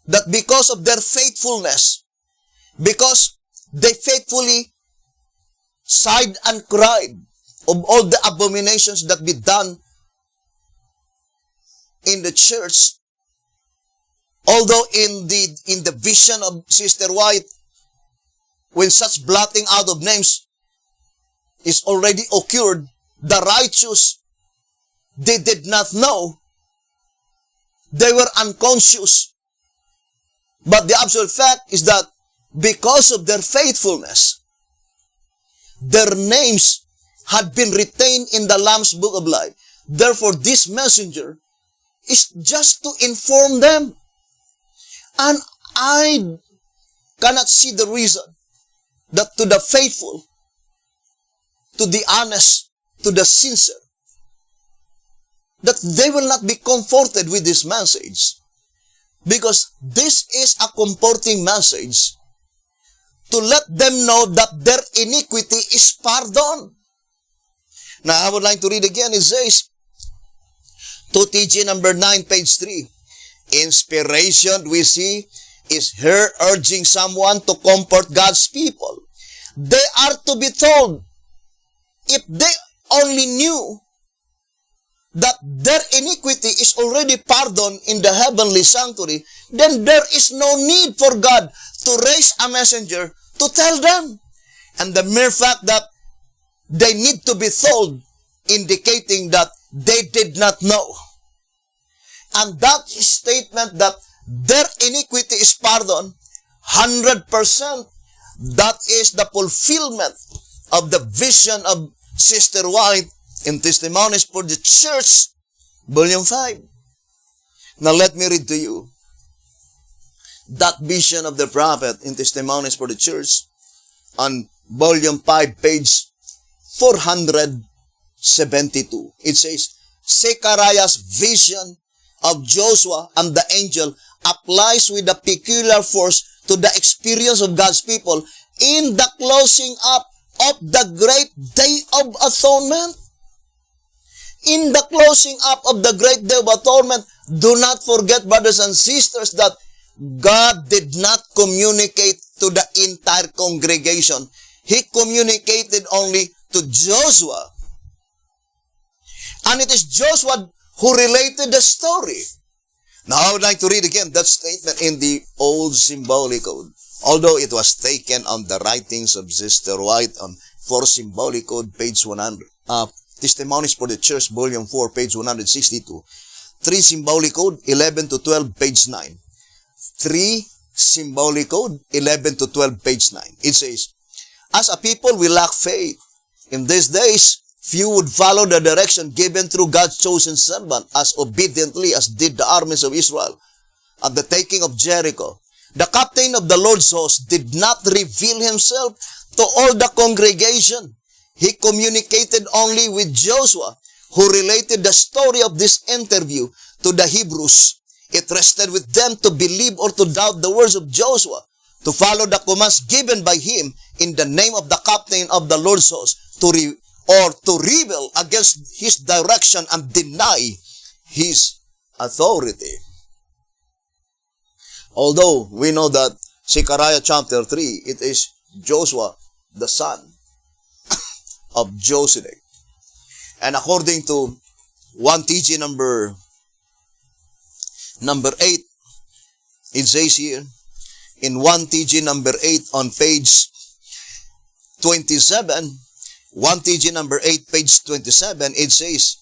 A: that because of their faithfulness, because they faithfully sighed and cried of all the abominations that be done in the church, although in the vision of Sister White, when such blotting out of names is already occurred, the righteous, they did not know. They were unconscious. But the absolute fact is that because of their faithfulness, their names had been retained in the Lamb's Book of Life. Therefore, this messenger is just to inform them. And I cannot see the reason that to the faithful, to the honest, to the sincere, that they will not be comforted with this message. Because this is a comforting message to let them know that their iniquity is pardoned. Now, I would like to read again. It says, 2TG number 9, page 3. Inspiration, we see, is her urging someone to comfort God's people. They are to be told, if they only knew that their iniquity is already pardoned in the heavenly sanctuary, then there is no need for God to raise a messenger to tell them. And the mere fact that they need to be told, indicating that they did not know. And that statement that their iniquity is pardoned, 100%, that is the fulfillment of the vision of Sister White in Testimonies for the Church, Volume 5. Now let me read to you that vision of the prophet in Testimonies for the Church on Volume 5, page 472. It says, Zechariah's vision of Joshua and the angel applies with a peculiar force to the experience of God's people in the closing up of the great day of atonement. In the closing up of the great day of atonement, do not forget, brothers and sisters, that God did not communicate to the entire congregation. He communicated only to Joshua. And it is Joshua who related the story. Now, I would like to read again that statement in the Old Symbolic Code. Although it was taken on the writings of Sister White on 4 Symbolic Code, page 100, Testimonies for the Church, Volume 4, page 162. 3 Symbolic Code, 11 to 12, page 9. 3 Symbolic Code, 11 to 12, page 9. It says, as a people, we lack faith. In these days, few would follow the direction given through God's chosen servant as obediently as did the armies of Israel at the taking of Jericho. The captain of the Lord's host did not reveal himself to all the congregation. He communicated only with Joshua, who related the story of this interview to the Hebrews. It rested with them to believe or to doubt the words of Joshua, to follow the commands given by him in the name of the captain of the Lord's host, to rebel against his direction and deny his authority. Although we know that Zechariah chapter 3, it is Joshua, the son of Josedek. And according to 1TG number 8, it says here, in 1TG number 8 on page 27, 1TG number 8, page 27, it says,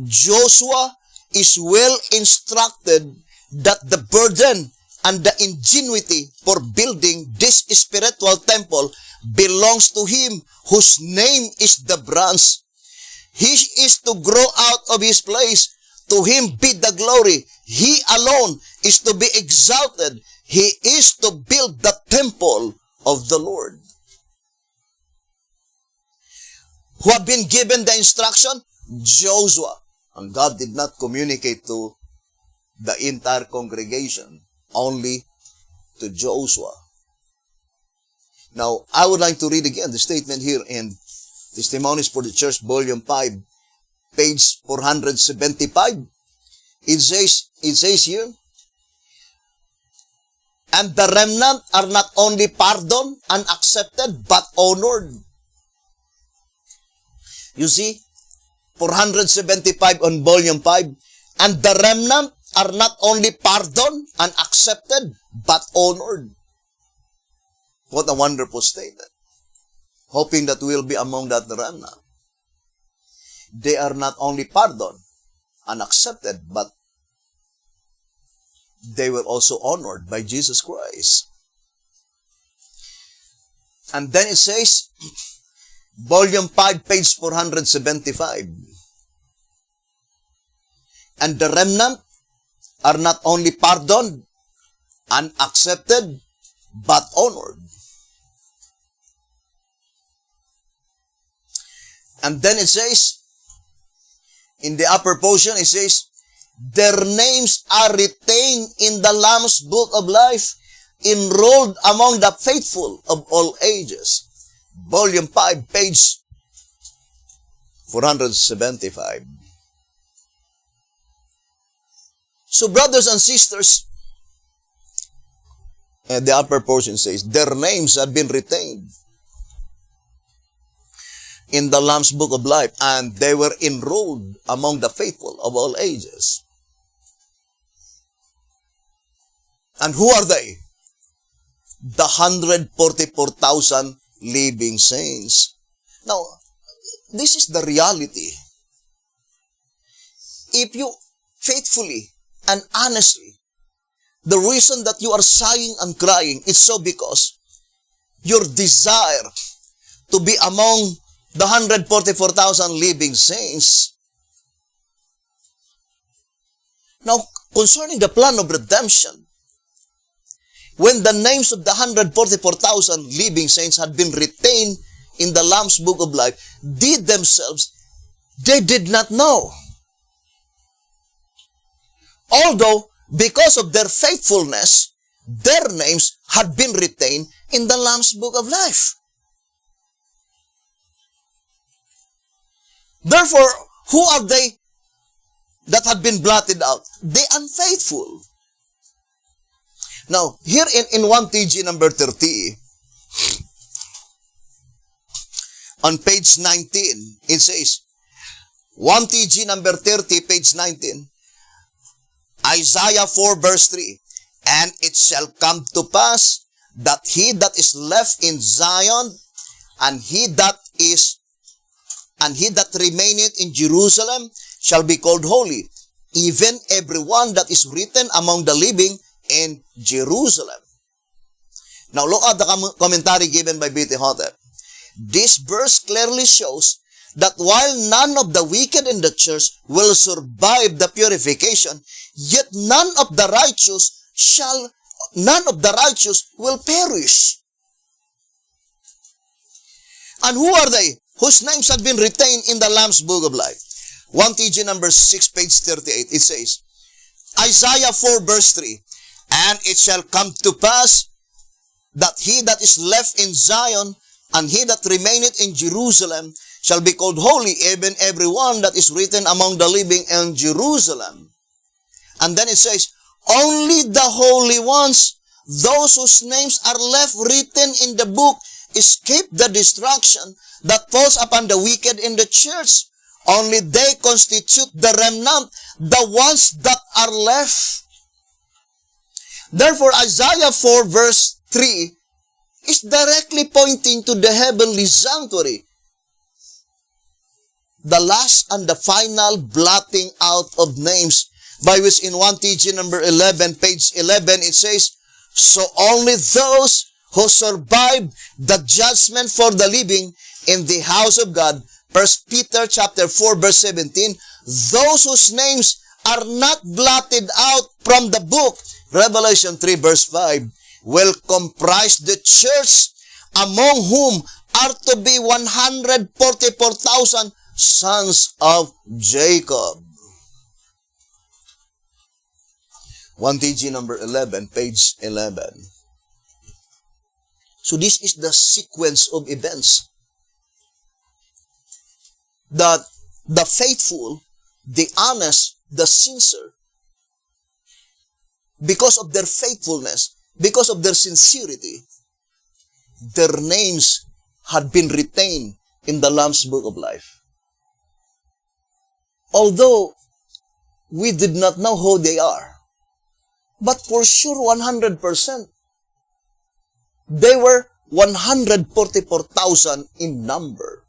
A: Joshua is well instructed that the burden and the ingenuity for building this spiritual temple belongs to him whose name is the branch. He is to grow out of his place. To him be the glory. He alone is to be exalted. He is to build the temple of the Lord. Who have been given the instruction? Joshua. And God did not communicate to the entire congregation, only to Joshua. Now, I would like to read again the statement here in Testimonies for the Church, Volume 5, page 475. It says here, and the remnant are not only pardoned and accepted, but honored. You see, 475 on Volume 5, and the remnant are not only pardoned and accepted, but honored. What a wonderful statement. Hoping that we'll be among that remnant. They are not only pardoned and accepted, but they were also honored by Jesus Christ. And then it says, Volume 5, page 475, and the remnant are not only pardoned and accepted, but honored. And then it says, in the upper portion, it says, their names are retained in the Lamb's Book of Life, enrolled among the faithful of all ages. Volume 5, page 475. So, brothers and sisters, and the upper portion says, their names have been retained in the Lamb's Book of Life, and they were enrolled among the faithful of all ages. And who are they? The 144,000 living saints. Now, this is the reality. If you faithfully and honestly, the reason that you are sighing and crying is so because your desire to be among the 144,000 living saints. Now, concerning the plan of redemption, when the names of the 144,000 living saints had been retained in the Lamb's Book of Life, they themselves, they did not know. Although, because of their faithfulness, their names had been retained in the Lamb's Book of Life. Therefore, who are they that had been blotted out? The unfaithful. Now, here in 1TG number 30, on page 19, it says, 1TG number 30, page 19, Isaiah 4 verse 3, and it shall come to pass that he that is left in Zion, and he that remaineth in Jerusalem shall be called holy, even every one that is written among the living in Jerusalem. Now look at the commentary given by B.T. Hotep. This verse clearly shows that while none of the wicked in the church will survive the purification, yet none of the righteous will perish. And who are they whose names have been retained in the Lamb's Book of Life? 1TG number 6, page 38, it says, Isaiah 4 verse 3, and it shall come to pass that he that is left in Zion, and he that remaineth in Jerusalem, shall be called holy, even every one that is written among the living in Jerusalem. And then it says, only the holy ones, those whose names are left written in the book, escape the destruction that falls upon the wicked in the church. Only they constitute the remnant, the ones that are left. Therefore, Isaiah 4 verse 3 is directly pointing to the heavenly sanctuary, the last and the final blotting out of names, by which in 1TG number 11, page 11, it says, so only those who survive the judgment for the living in the house of God, 1 Peter chapter 4 verse 17, those whose names are not blotted out from the book, Revelation 3 verse 5, will comprise the church, among whom are to be 144,000 sons of Jacob. 1TG number 11, page 11. So this is the sequence of events. that the faithful, the honest, the sincere, because of their faithfulness, because of their sincerity, their names had been retained in the Lamb's Book of Life. Although we did not know who they are, but for sure 100%, they were 144,000 in number,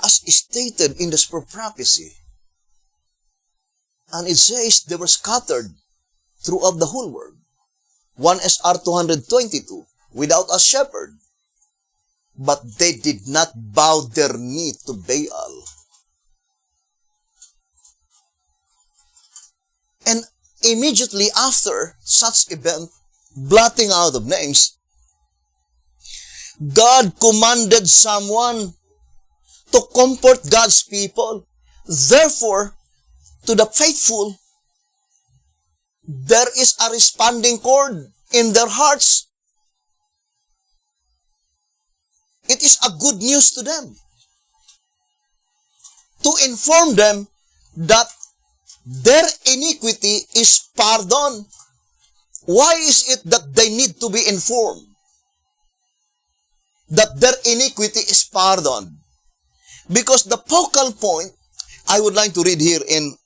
A: as stated in the prophecy. And it says they were scattered throughout the whole world. 1 SR 222, without a shepherd. But they did not bow their knee to Baal. And immediately after such event, blotting out of names, God commanded someone to comfort God's people. Therefore, to the faithful, there is a responding chord in their hearts. It is a good news to them, to inform them that their iniquity is pardoned. Why is it that they need to be informed that their iniquity is pardoned? Because the focal point, I would like to read here in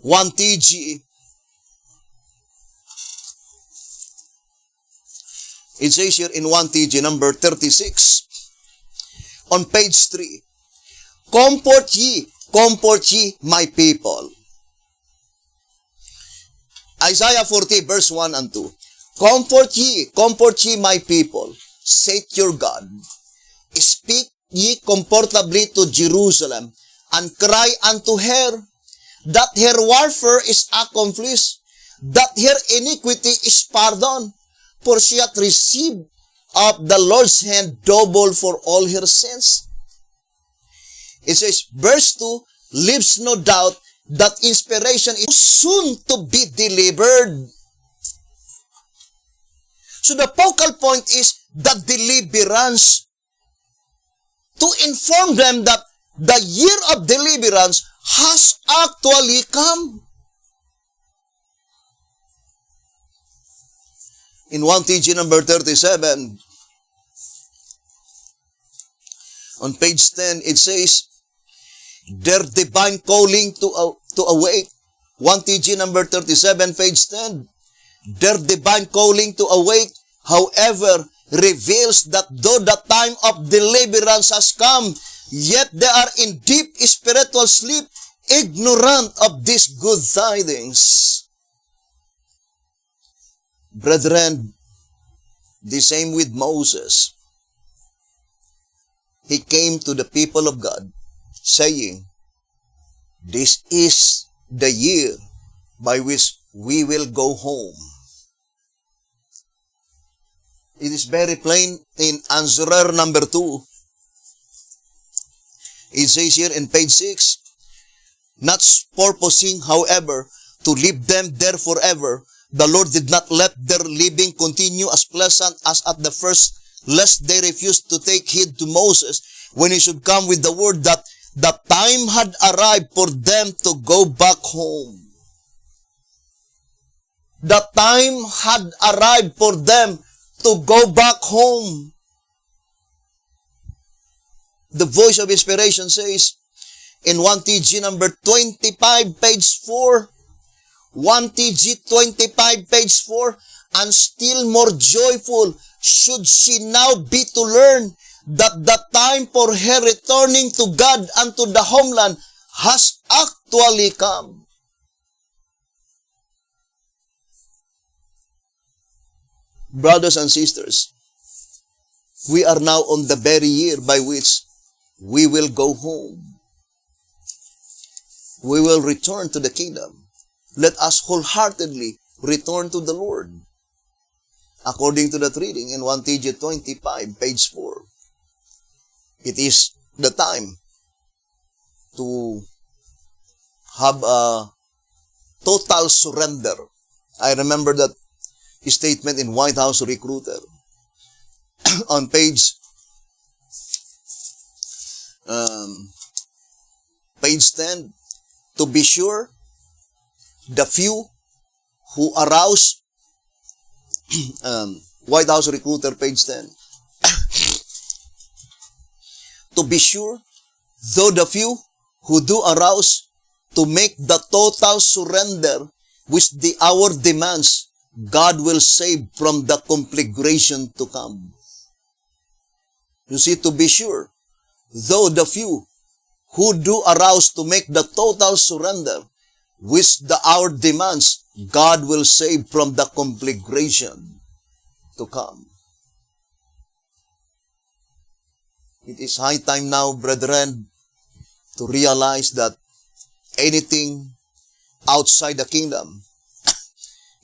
A: 1TG. It says here in 1TG number 36, on page 3, comfort ye my people. Isaiah 40 verse 1 and 2. Comfort ye my people, saith your God. Speak ye comfortably to Jerusalem, and cry unto her, that her warfare is accomplished, that her iniquity is pardoned, for she hath received of the Lord's hand double for all her sins. It says, verse 2 leaves no doubt that inspiration is soon to be delivered. So the focal point is the deliverance. To inform them that the year of deliverance has actually come. In 1TG number 37, on page 10, it says, their divine calling to awake. 1TG number 37, page 10. Their divine calling to awake, however, reveals that though the time of deliverance has come, yet they are in deep spiritual sleep, ignorant of these good tidings. Brethren, the same with Moses. He came to the people of God, saying, this is the year by which we will go home. It is very plain in answerer number 2. It says here in page 6, not purposing, however, to leave them there forever, the Lord did not let their living continue as pleasant as at the first, lest they refused to take heed to Moses when he should come with the word that the time had arrived for them to go back home. The time had arrived for them to go back home. The voice of inspiration says in 1TG number 25, page 4, 1TG 25, page 4, and still more joyful should she now be to learn that the time for her returning to God and to the homeland has actually come. Brothers and sisters, we are now on the very year by which we will go home. We will return to the kingdom. Let us wholeheartedly return to the Lord. According to that reading in 1TG 25, page 4, it is the time to have a total surrender. I remember that statement in White House Recruiter on page page 10, to be sure, the few who arouse, White House Recruiter, page 10, to be sure, though the few who do arouse to make the total surrender which the hour demands, God will save from the conflagration to come. You see, to be sure, though the few who do arouse to make the total surrender which the hour demands, God will save from the conflagration to come. It is high time now, brethren, to realize that anything outside the kingdom,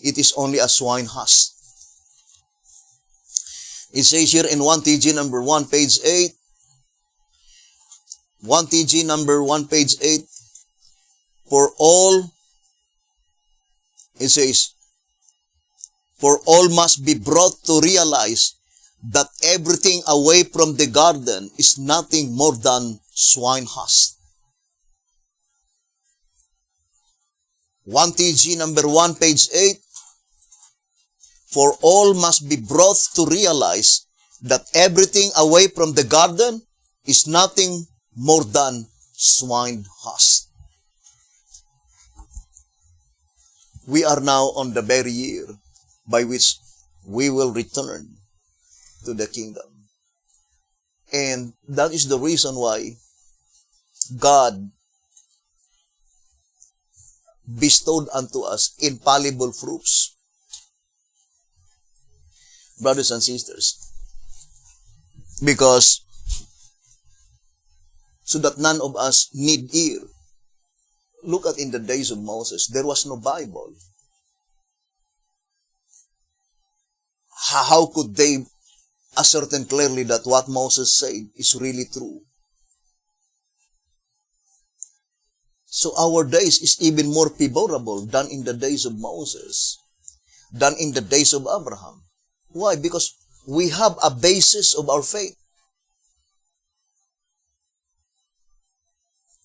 A: it is only a swine husk. It says here in 1TG number 1, page 8, 1TG number 1, page 8, for all, it says, for all must be brought to realize that everything away from the garden is nothing more than swine husk. 1TG number 1, page 8, for all must be brought to realize that everything away from the garden is nothing more than swine husk. We are now on the very year by which we will return to the kingdom. And that is the reason why God bestowed unto us infallible fruits. Brothers and sisters, because so that none of us need ear. Look at in the days of Moses, there was no Bible. How could they ascertain clearly that what Moses said is really true? So our days is even more favorable than in the days of Moses, than in the days of Abraham. Why? Because we have a basis of our faith.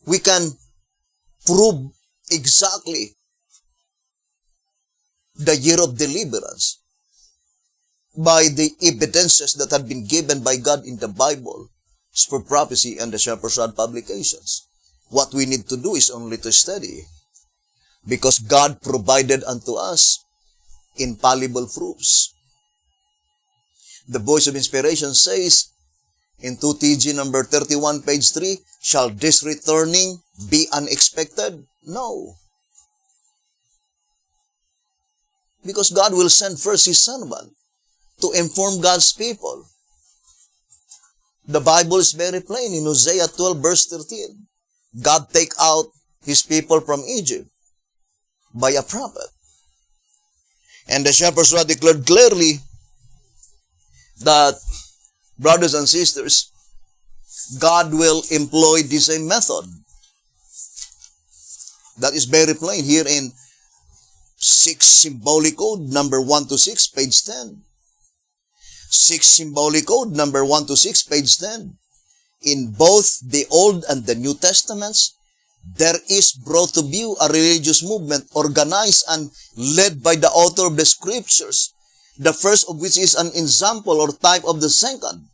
A: We can prove exactly the year of deliverance by the evidences that have been given by God in the Bible, for prophecy and the Shepherd's Rod publications. What we need to do is only to study, because God provided unto us infallible proofs. The Voice of Inspiration says in 2TG number 31, page 3, shall this returning be unexpected? No. Because God will send first His servant to inform God's people. The Bible is very plain in Hosea 12, verse 13. God take out His people from Egypt by a prophet. And the Shepherd's Rod declared clearly that, brothers and sisters, God will employ the same method. That is very plain here in 6 Symbolic Code, number 1 to 6, page 10. 6 Symbolic Code, number 1 to 6, page 10. In both the Old and the New Testaments, there is brought to view a religious movement organized and led by the author of the Scriptures, the first of which is an example or type of the second.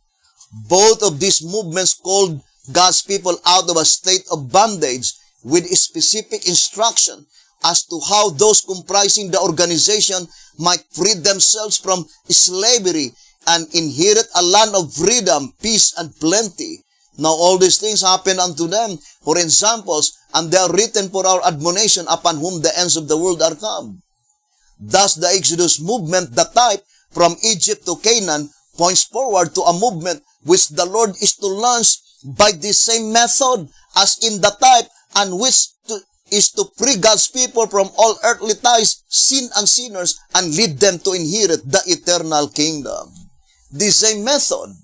A: Both of these movements called God's people out of a state of bondage with specific instruction as to how those comprising the organization might free themselves from slavery and inherit a land of freedom, peace, and plenty. Now all these things happen unto them for examples, and they are written for our admonition, upon whom the ends of the world are come. Thus the Exodus movement, the type from Egypt to Canaan, points forward to a movement which the Lord is to launch by the same method as in the type, and which is to free God's people from all earthly ties, sin and sinners, and lead them to inherit the eternal kingdom. The same method,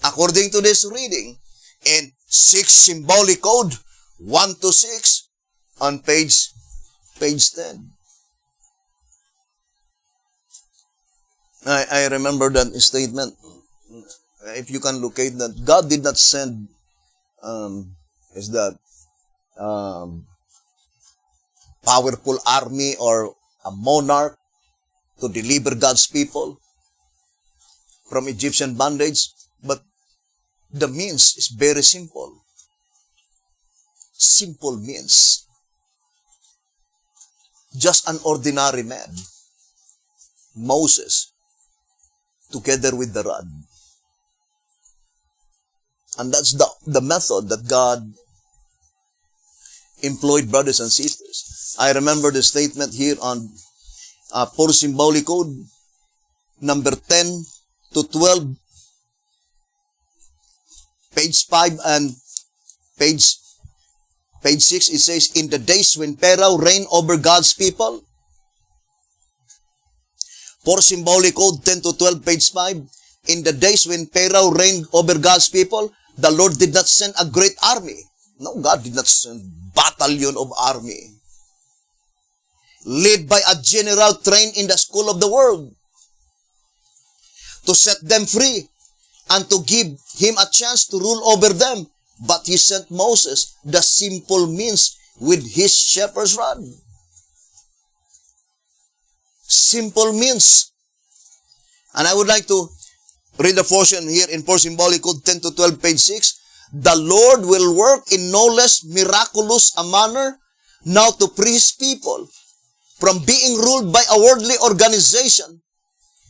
A: according to this reading, in 6 Symbolic Code, 1 to 6, on page 10. I remember that statement. If you can locate that, God did not send is that powerful army or a monarch to deliver God's people from Egyptian bondage. But the means is very simple. Simple means. Just an ordinary man, Moses, together with the rod. And that's the method that God employed, brothers and sisters. I remember the statement here on Pure Symbolic Code, number 10 to 12, page 5 and page 6, it says, in the days when Pharaoh reigned over God's people. Pure Symbolic Code 10 to 12, page 5, in the days when Pharaoh reigned over God's people, the Lord did not send a great army. No, God did not send battalion of army. Led by a general trained in the school of the world to set them free and to give him a chance to rule over them. But he sent Moses, the simple means, with his shepherd's rod. Simple means. And I would like to read a portion here in Pure Symbolic Code 10 to 12, page 6. The Lord will work in no less miraculous a manner now to free his people from being ruled by a worldly organization.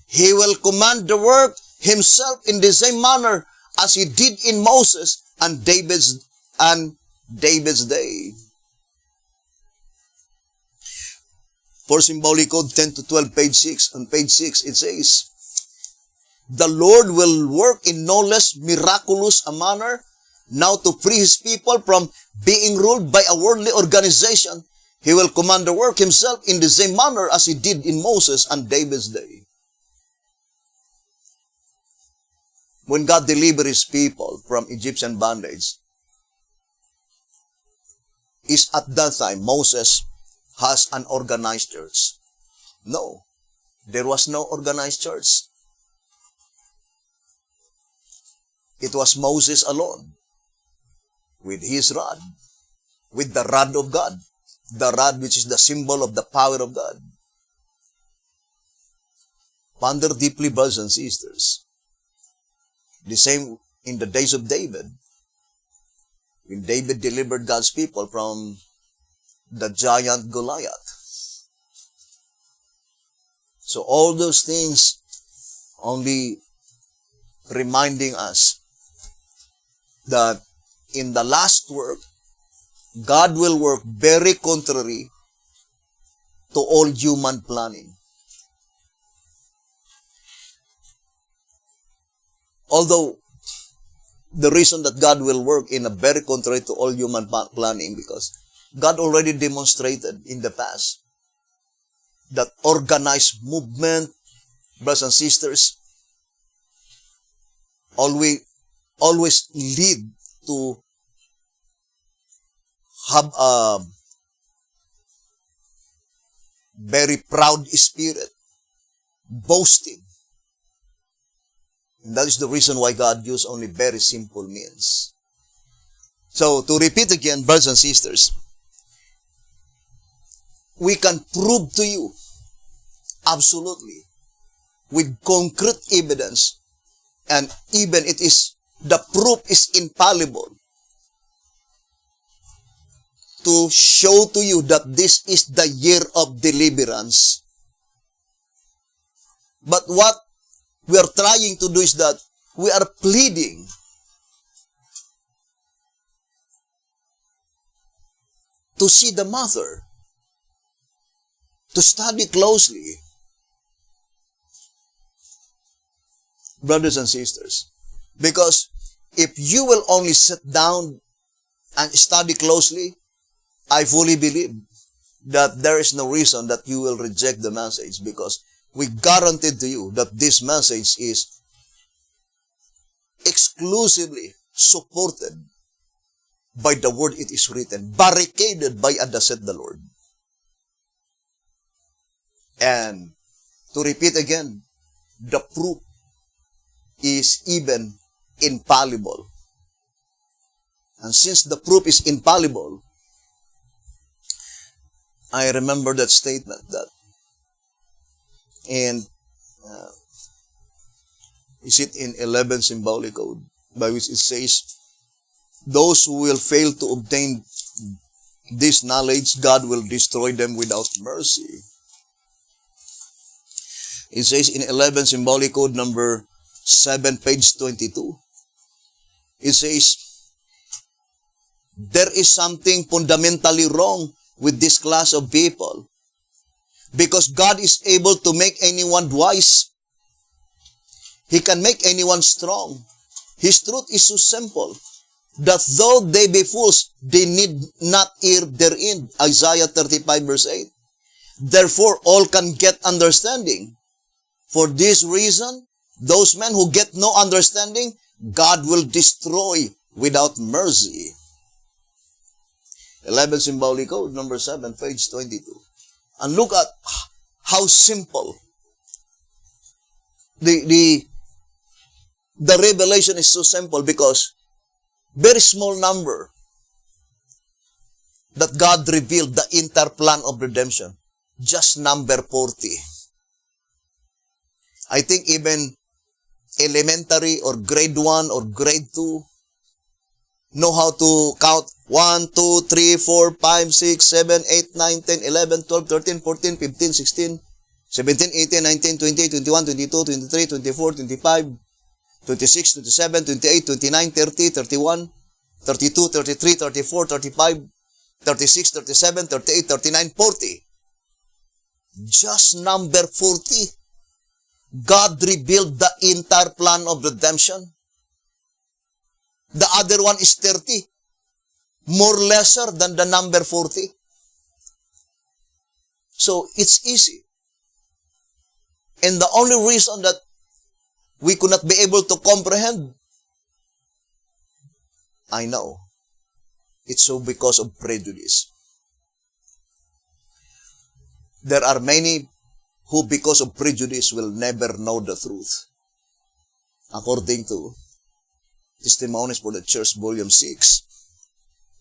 A: He will command the work himself in the same manner as he did in Moses and David's day. For Symbolic Code 10 to 12, page 6. On page 6, it says, the Lord will work in no less miraculous a manner now to free his people from being ruled by a worldly organization. He will command the work himself in the same manner as he did in Moses and David's day. When God delivered his people from Egyptian bondage, is at that time Moses has an organized church? No, there was no organized church. It was Moses alone, with his rod, with the rod of God, the rod which is the symbol of the power of God. Ponder deeply, brothers and sisters. The same in the days of David, when David delivered God's people from the giant Goliath. So all those things only reminding us that in the last work, God will work very contrary to all human planning. Although, the reason that God will work in a very contrary to all human planning, because God already demonstrated in the past that organized movement, brothers and sisters, always lead to have a very proud spirit, boasting. And that is the reason why God used only very simple means. So, to repeat again, brothers and sisters, we can prove to you, absolutely, with concrete evidence, and even the proof is infallible, to show to you that this is the year of deliverance. But what we are trying to do is that we are pleading to see the matter, to study closely. Brothers and sisters, because if you will only sit down and study closely, I fully believe that there is no reason that you will reject the message, because we guaranteed to you that this message is exclusively supported by the word it is written, barricaded by thus said the Lord. And to repeat again, the proof is even infallible. And since the proof is infallible, I remember that statement that in, is it in 11 symbolic code, by which it says, those who will fail to obtain this knowledge, God will destroy them without mercy. It says in 11 symbolic code number 7, page 22, it says, there is something fundamentally wrong with this class of people, because God is able to make anyone wise. He can make anyone strong. His truth is so simple that though they be fools, they need not hear therein. Isaiah 35 verse 8. Therefore, all can get understanding. For this reason, those men who get no understanding, God will destroy without mercy. 11 symbolic code, number 7, page 22. And look at how simple the revelation is. So simple because very small number that God revealed the entire plan of redemption. Just number 40. I think even elementary or grade 1 or grade 2 know how to count 1, 2, 3, 4, 5, 6, 7, 8, 9, 10, 11, 12, 13, 14, 15, 16, 17, 18, 19, 20, 21, 22, 23, 24, 25, 26, 27, 28, 29, 30, 31, 32, 33, 34, 35, 36, 37, 38, 39, 40. Just number 40. God revealed the entire plan of redemption. The other one is 30. More lesser than the number 40. So, it's easy. And the only reason that we could not be able to comprehend, I know, it's so because of prejudice. There are many who because of prejudice will never know the truth. According to Testimonies for the Church, Volume 6,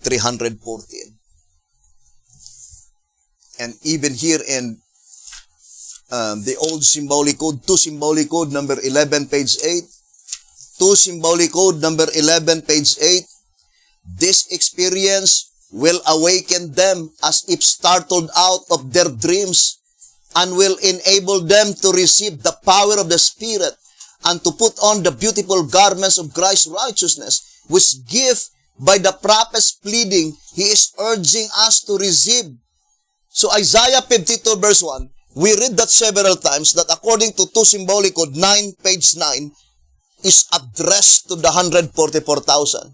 A: 314. And even here in the old symbolic code, 2 symbolic code number 11, page 8, 2 symbolic code number 11, page 8, this experience will awaken them as if startled out of their dreams and will enable them to receive the power of the Spirit and to put on the beautiful garments of Christ's righteousness, which give by the prophet's pleading, he is urging us to receive. So Isaiah 52 verse 1, we read that several times that according to 2 symbolic code 9, page 9, is addressed to the 144,000.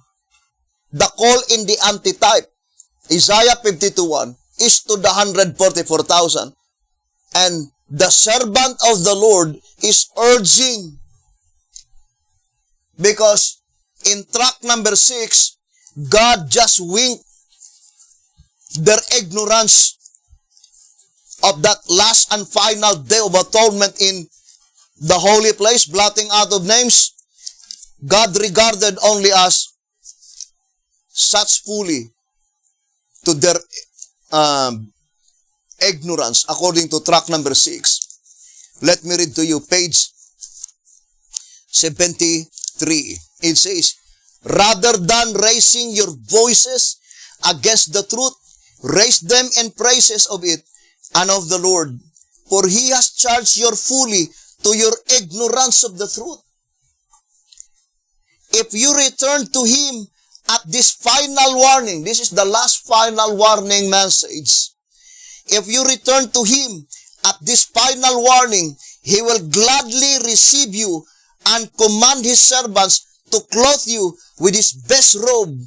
A: The call in the antitype, Isaiah 52:1, is to the 144,000. And the servant of the Lord is urging, because in track number 6, God just winked their ignorance of that last and final day of atonement in the holy place, blotting out of names. God regarded only as such fully to their ignorance, according to track number 6. Let me read to you page 73. It says, rather than raising your voices against the truth, raise them in praises of it and of the Lord, for he has charged you fully to your ignorance of the truth. If you return to him at this final warning, this is the last final warning message. If you return to him at this final warning, he will gladly receive you and command his servants to clothe you with his best robe,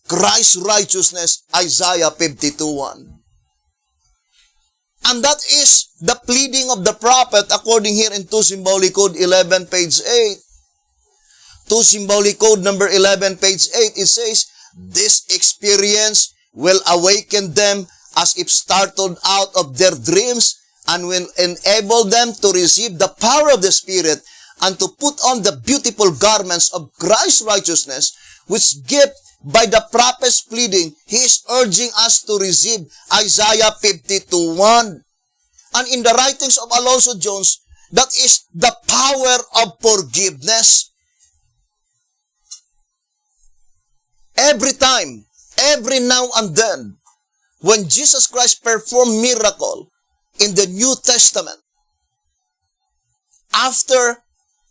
A: Christ's righteousness, Isaiah 52:1. And that is the pleading of the prophet according here in 2 symbolic code 11, page 8. 2 symbolic code number 11, page 8, it says, this experience will awaken them as if startled out of their dreams and will enable them to receive the power of the Spirit and to put on the beautiful garments of Christ's righteousness, which give by the prophet's pleading, he is urging us to receive Isaiah 52:1. And in the writings of Alonzo Jones, that is the power of forgiveness. Every time, every now and then, when Jesus Christ performed miracle in the New Testament, after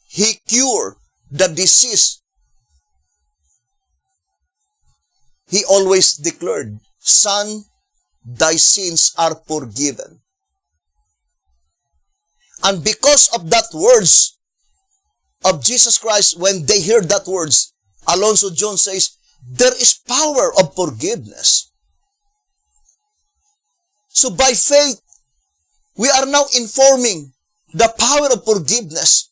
A: he cured the disease, he always declared, "Son, thy sins are forgiven." And because of that words of Jesus Christ, when they hear that words, Alonzo Jones says, there is power of forgiveness. So by faith, we are now informing the power of forgiveness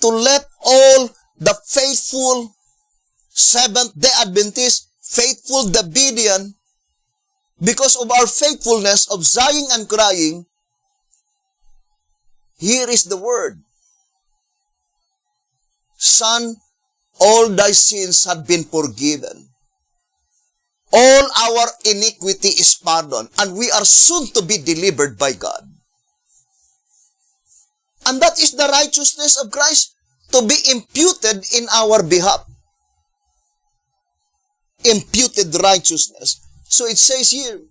A: to let all the faithful Seventh-day Adventists, faithful Davidian, because of our faithfulness of sighing and crying, here is the word. Son, all thy sins have been forgiven. All our iniquity is pardoned, and we are soon to be delivered by God. And that is the righteousness of Christ to be imputed in our behalf. Imputed righteousness. So it says here,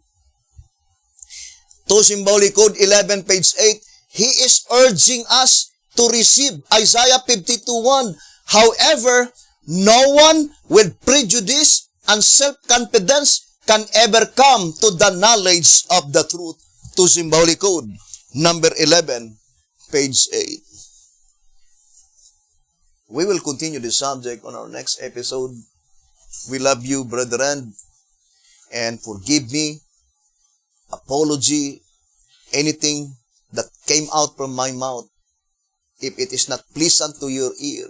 A: to Symbolic Code 11, page 8, he is urging us to receive Isaiah 52:1. However, no one with prejudice and self-confidence can ever come to the knowledge of the truth. To Symbolic Code number 11, page 8. We will continue this subject on our next episode. We love you, brethren, and forgive me, apology, anything that came out from my mouth, if it is not pleasant to your ear,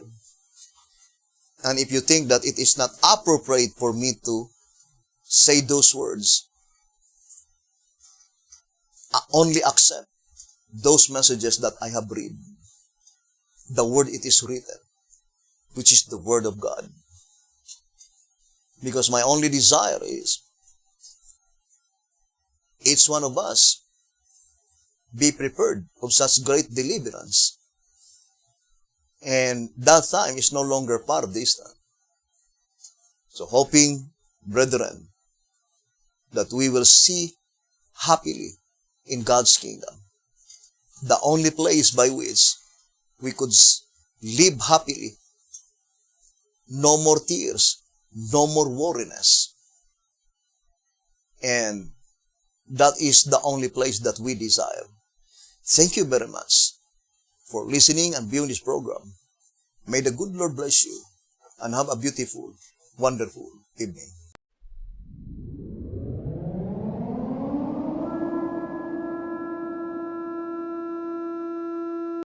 A: and if you think that it is not appropriate for me to say those words, I only accept those messages that I have read. The word it is written, which is the word of God. Because my only desire is, each one of us be prepared of such great deliverance. And that time is no longer far distant. So hoping, brethren, that we will see happily in God's kingdom, the only place by which we could live happily. No more tears, no more worriness. And that is the only place that we desire. Thank you very much for listening and viewing this program. May the good Lord bless you and have a beautiful, wonderful evening.